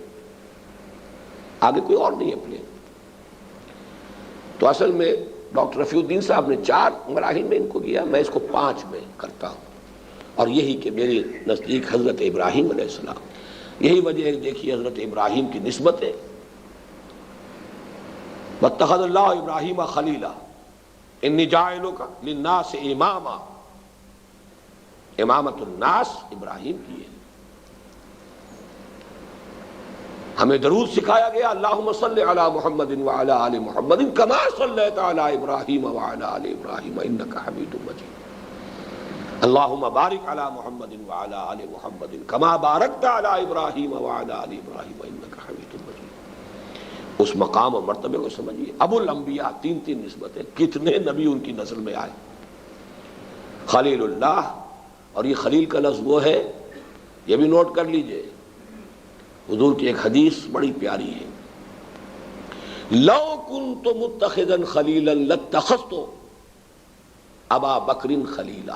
آگے کوئی اور نہیں ہے پلین۔ تو اصل میں ڈاکٹر رفیع الدین صاحب نے 4 مراحل میں ان کو کیا، میں اس کو 5 میں کرتا ہوں، اور یہی کہ میرے نزدیک حضرت ابراہیم علیہ السلام، یہی وجہ ہے کہ دیکھیے حضرت ابراہیم کی نسبتیں، واتخذ اللہ ابراہیم خلیلا انی جاعلک للناس اماما، امامت الناس ابراہیم کی ہے۔ ہمیں درود سکھایا گیا اللہم صلی علی محمد وعلی آل محمد کما صلیت علی ابراہیم وعلی آل ابراہیم انک حمید مجید، اللہم بارک علی محمد وعلی آل محمد کما بارکت علی ابراہیم وعلی آل ابراہیم انک حمید مجید۔ اس مقام اور مرتبے کو سمجھیے۔ ابو الانبیاء، تین تین نسبتیں، کتنے نبی ان کی نسل میں آئے۔ خلیل اللہ، اور یہ خلیل کا لفظ وہ ہے، یہ بھی نوٹ کر لیجئے، حضور کی ایک حدیث بڑی پیاری ہے، لو کنت متخذا خلیلا لاتخذت ابا بکر خلیلا،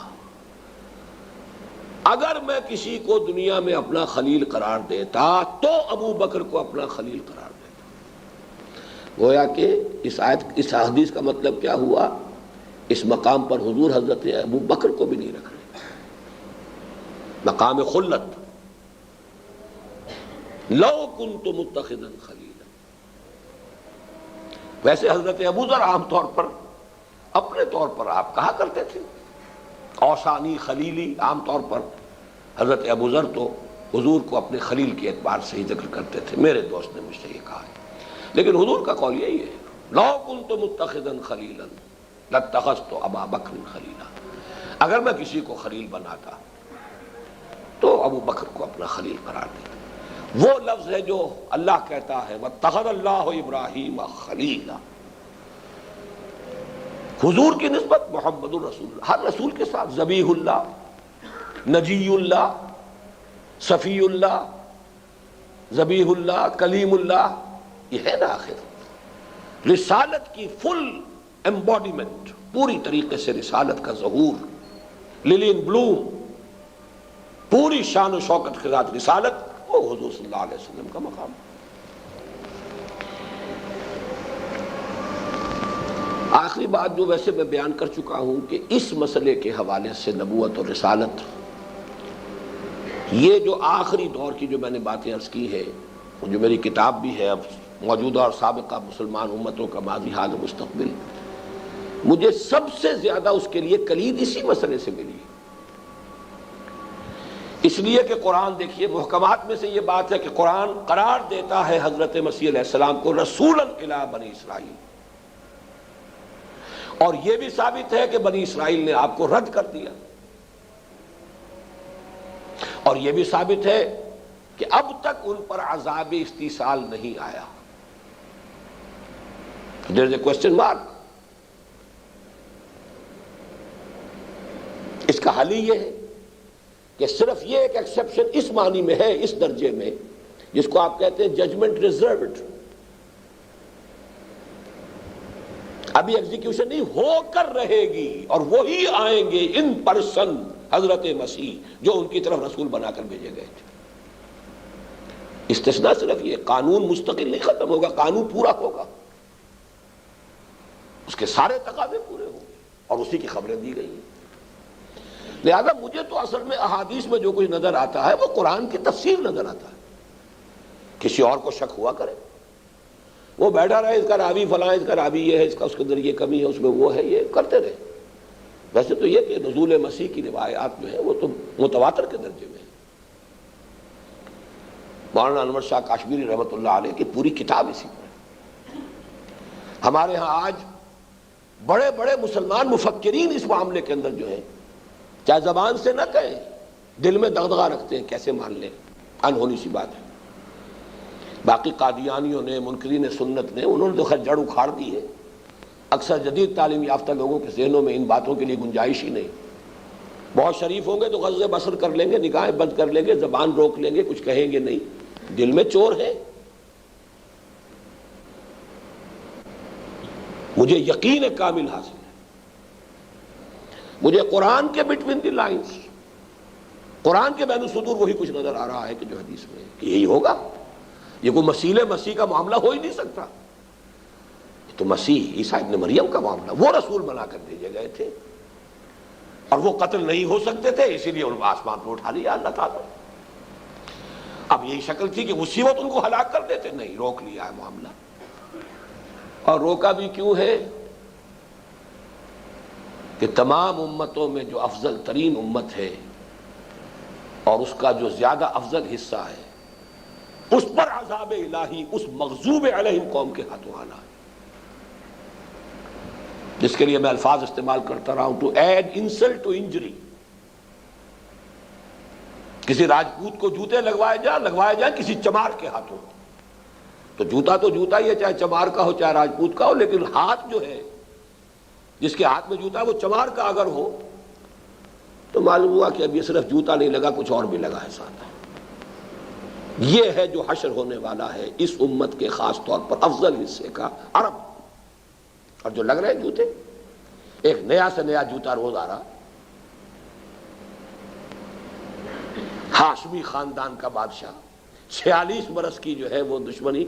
اگر میں کسی کو دنیا میں اپنا خلیل قرار دیتا تو ابو بکر کو اپنا خلیل قرار دیتا۔ گویا کہ اس حدیث کا مطلب کیا ہوا؟ اس مقام پر حضور حضرت ابو بکر کو بھی نہیں رکھ رہے، مقام خلت، لو کنت متخذا خلیلا۔ ویسے حضرت ابو ذر عام طور پر اپنے طور پر آپ کہا کرتے تھے اوصانی خلیلی، عام طور پر حضرت ابو ذر تو حضور کو اپنے خلیل کے اعتبار سے ہی ذکر کرتے تھے، میرے دوست نے مجھ سے یہ کہا ہے، لیکن حضور کا قول یہی ہے، لو کنت متخذا خلیلا لاتخذت ابا بکر خلیلا، اگر میں کسی کو خلیل بناتا تو ابو بکر کو اپنا خلیل قرار دیتا۔ وہ لفظ ہے جو اللہ کہتا ہے واتخذ اللہ ابراہیم خلیلا، حضور کی نسبت محمد الرسول اللہ، ہر رسول کے ساتھ ذبیح اللہ، نجی اللہ، صفی اللہ، ذبیح اللہ، کلیم اللہ، یہ ہے نا آخر رسالت کی فل ایمبوڈیمنٹ، پوری طریقے سے رسالت کا ظہور، للی ان بلوم، پوری شان و شوکت کے ساتھ رسالت، وہ حضور صلی اللہ علیہ وسلم کا مقام۔ آخری بات جو ویسے میں بیان کر چکا ہوں کہ اس مسئلے کے حوالے سے نبوت اور رسالت، یہ جو آخری دور کی جو میں نے باتیں عرض کی ہے، جو میری کتاب بھی ہے اب موجودہ اور سابقہ مسلمان امتوں کا ماضی حال و مستقبل، مجھے سب سے زیادہ اس کے لیے کلید اسی مسئلے سے ملی، اس لیے کہ قرآن دیکھیے محکمات میں سے یہ بات ہے کہ قرآن قرار دیتا ہے حضرت مسیح علیہ السلام کو رسولا الی بنی اسرائیل، اور یہ بھی ثابت ہے کہ بنی اسرائیل نے آپ کو رد کر دیا، اور یہ بھی ثابت ہے کہ اب تک ان پر عذاب استیصال نہیں آیا۔ There is a question mark۔ اس کا حل یہ ہے کہ صرف یہ ایک ایکسیپشن اس معنی میں ہے، اس درجے میں، جس کو آپ کہتے ہیں ججمنٹ ریزروڈ، ابھی ایگزیکیوشن نہیں، ہو کر رہے گی، اور وہی آئیں گے ان پرسن حضرت مسیح جو ان کی طرف رسول بنا کر بھیجے گئے تھے۔ استثناء صرف یہ، قانون مستقل نہیں ختم ہوگا، قانون پورا ہوگا، اس کے سارے تقاضے پورے ہوں گے، اور اسی کی خبریں دی گئی ہیں۔ لہذا مجھے تو اصل میں احادیث میں جو کچھ نظر آتا ہے وہ قرآن کی تفسیر نظر آتا ہے۔ کسی اور کو شک ہوا کرے، وہ بیٹھا رہے اس کا راوی فلاں، اس کا راوی یہ ہے، اس کا اس کے اندر یہ کمی ہے، اس میں وہ ہے، یہ کرتے رہے۔ ویسے تو یہ کہ نزول مسیح کی روایات جو ہیں وہ تو متواتر کے درجے میں ہیں۔ مولانا انور شاہ کاشمیری رحمۃ اللہ علیہ کی پوری کتاب اسی پر ہے۔ ہمارے ہاں آج بڑے بڑے مسلمان مفکرین اس معاملے کے اندر جو ہیں، چاہے زبان سے نہ کہیں، دل میں دغدغہ رکھتے ہیں کیسے مان لیں، انہونی سی بات ہے۔ باقی قادیانیوں نے، منکرین سنت نے، انہوں نے تو خیر جڑ اکھاڑ دی ہے۔ اکثر جدید تعلیم یافتہ لوگوں کے ذہنوں میں ان باتوں کے لیے گنجائش ہی نہیں۔ بہت شریف ہوں گے تو غض بصر کر لیں گے، نگاہیں بند کر لیں گے، زبان روک لیں گے، کچھ کہیں گے نہیں، دل میں چور ہے۔ مجھے یقین کامل حاصل ہے، مجھے قرآن کے بٹوین دی لائنز، قرآن کے بین الصدور وہی کچھ نظر آ رہا ہے کہ جو حدیث میں ہے کہ یہی ہوگا۔ یہ کوئی مسیح کا معاملہ ہو ہی نہیں سکتا، یہ تو مسیح عیسیٰ ابن مریم کا معاملہ، وہ رسول بنا کر بھیجے گئے تھے، اور وہ قتل نہیں ہو سکتے تھے، اسی لیے ان کو آسمان پر اٹھا لیا اللہ تعالیٰ۔ اب یہی شکل تھی کہ اسی وقت ان کو ہلاک کر دیتے، نہیں، روک لیا ہے معاملہ۔ اور روکا بھی کیوں ہے کہ تمام امتوں میں جو افضل ترین امت ہے اور اس کا جو زیادہ افضل حصہ ہے اس پر عذاب الہی اس مغضوب علیہم قوم کے ہاتھوں آنا ہے، جس کے لیے میں الفاظ استعمال کرتا رہا ہوں to add insult to injury. کسی راجپوت کو جوتے لگوائے جائیں کسی چمار کے ہاتھوں، تو جوتا ہی ہے، چاہے چمار کا ہو چاہے راجپوت کا ہو، لیکن ہاتھ جو ہے جس کے ہاتھ میں جوتا ہے وہ چمار کا اگر ہو تو معلوم ہوا کہ اب یہ صرف جوتا نہیں لگا، کچھ اور بھی لگا ہے ساتھ. یہ ہے جو حشر ہونے والا ہے اس امت کے خاص طور پر افضل حصے کا، عرب. اور جو لگ رہے ہیں جوتے، ایک نیا سے نیا جوتا روز آ رہا، ہاشمی خاندان کا بادشاہ، 46 برس کی جو ہے وہ دشمنی،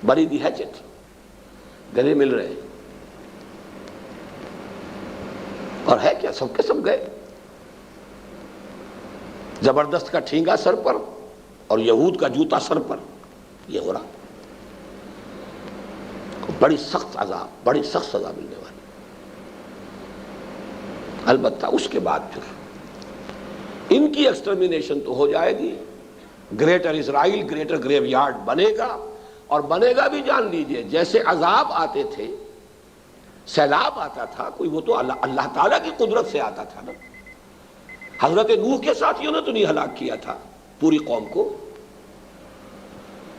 بری دی ہیچٹ، گلے مل رہے ہیں. اور ہے کیا، سب کے سب گئے، زبردست کا ٹھینگا سر پر اور یہود کا جوتا سر پر. یہ ہو رہا، بڑی سخت عذاب، بڑی سخت سزا ملنے والی. البتہ اس کے بعد پھر ان کی ایکسٹرمینیشن تو ہو جائے گی، گریٹر اسرائیل گریٹر گریو یارڈ بنے گا، اور بنے گا بھی جان لیجئے جیسے عذاب آتے تھے، سیلاب آتا تھا، کوئی وہ تو اللہ تعالیٰ کی قدرت سے آتا تھا نا. حضرت نوح کے ساتھیوں نے تو نہیں ہلاک کیا تھا پوری قوم کو.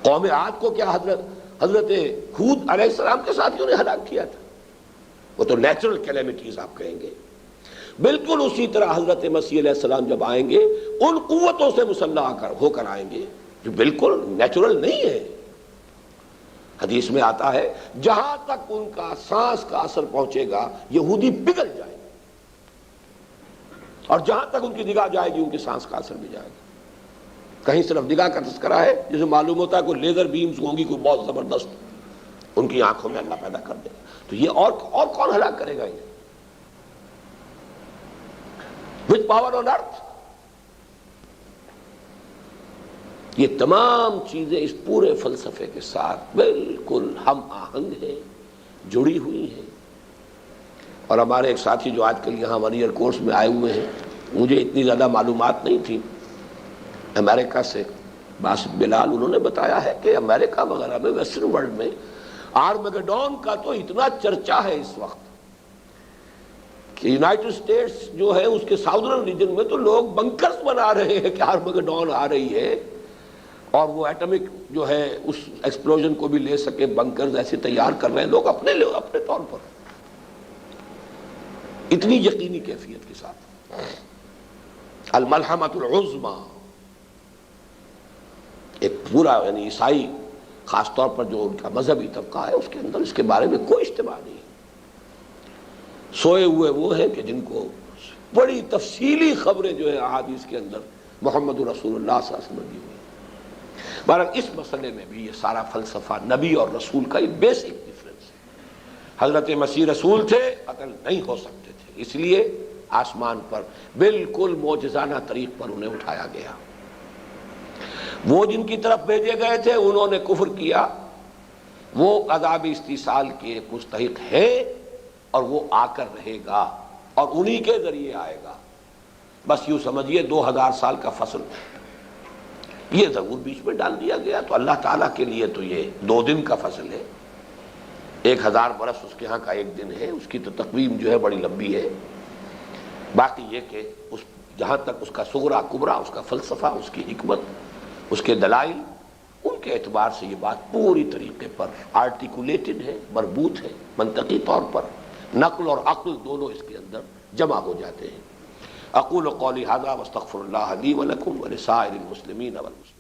قوم عاد کو کیا حضرت ہود علیہ السلام کے ساتھیوں نے ہلاک کیا تھا؟ وہ تو نیچرل کیلیمٹیز آپ کہیں گے. بالکل اسی طرح حضرت مسیح علیہ السلام جب آئیں گے ان قوتوں سے مسلح ہو کر آئیں گے جو بالکل نیچرل نہیں ہے. حدیث میں آتا ہے جہاں تک ان کا سانس کا اثر پہنچے گا یہودی پگھل جائے گا، اور جہاں تک ان کی نگاہ جائے گی ان کی سانس کا اثر بھی جائے گا. کہیں صرف نگاہ کا تذکرہ ہے، جسے معلوم ہوتا ہے کوئی لیزر بیمز ہوں گی کوئی بہت زبردست، ان کی آنکھوں میں اللہ پیدا کر دے گا. تو یہ اور کون ہلاک کرے گا یہ؟ وتھ پاور آن ارتھ. یہ تمام چیزیں اس پورے فلسفے کے ساتھ بالکل ہم آہنگ ہیں، جڑی ہوئی ہیں. اور ہمارے ایک ساتھی جو آج کل یہاں 1 ایئر کورس میں آئے ہوئے ہیں، مجھے اتنی زیادہ معلومات نہیں تھی، امریکہ سے باسط بلال، انہوں نے بتایا ہے کہ امریکہ وغیرہ میں ویسٹرن ورلڈ میں آرمیگڈون کا تو اتنا چرچا ہے اس وقت کہ یونائٹڈ اسٹیٹس جو ہے اس کے ساؤدرن ریجن میں تو لوگ بنکرز بنا رہے ہیں کہ آرمیگڈون آ رہی ہے، اور وہ ایٹمک جو ہے اس ایکسپلوژن کو بھی لے سکے، بنکرز ایسے تیار کر رہے ہیں لوگ اپنے طور پر، اتنی یقینی کیفیت کے ساتھ. الملحمۃ العظمی، ایک پورا یعنی عیسائی خاص طور پر جو ان کا مذہبی طبقہ ہے اس کے اندر اس کے بارے میں کوئی اجتماع نہیں. سوئے ہوئے وہ ہیں کہ جن کو بڑی تفصیلی خبریں جو ہے احادیث کے اندر محمد رسول اللہ صلی اللہ علیہ وسلم دی ہوئی. بہرحال اس مسئلے میں بھی یہ سارا فلسفہ نبی اور رسول کا یہ بیسک ڈفرنس ہے. حضرت مسیح رسول تھے، قتل نہیں ہو سکتے تھے، اس لیے آسمان پر بالکل معجزانہ طریق پر انہیں اٹھایا گیا. وہ جن کی طرف بھیجے گئے تھے انہوں نے کفر کیا، وہ عذاب استیصال کے مستحق ہے اور وہ آ کر رہے گا اور انہی کے ذریعے آئے گا. بس یوں سمجھیے 2000 سال کا فصل یہ ضرور بیچ میں ڈال دیا گیا. تو اللہ تعالیٰ کے لیے تو یہ 2 دن کا فصل ہے، 1000 برس اس کے ہاں کا 1 دن ہے. اس کی تو تقویم جو ہے بڑی لمبی ہے. باقی یہ کہ جہاں تک اس کا صغرا کبرا، اس کا فلسفہ، اس کی حکمت، اس کے دلائل، ان کے اعتبار سے یہ بات پوری طریقے پر آرٹیکولیٹڈ ہے، مربوط ہے، منطقی طور پر نقل اور عقل دونوں اس کے اندر جمع ہو جاتے ہیں. اقول قولی ھذا واستغفر اللہ لی ولکم ولسائر المسلمین والمسلمات.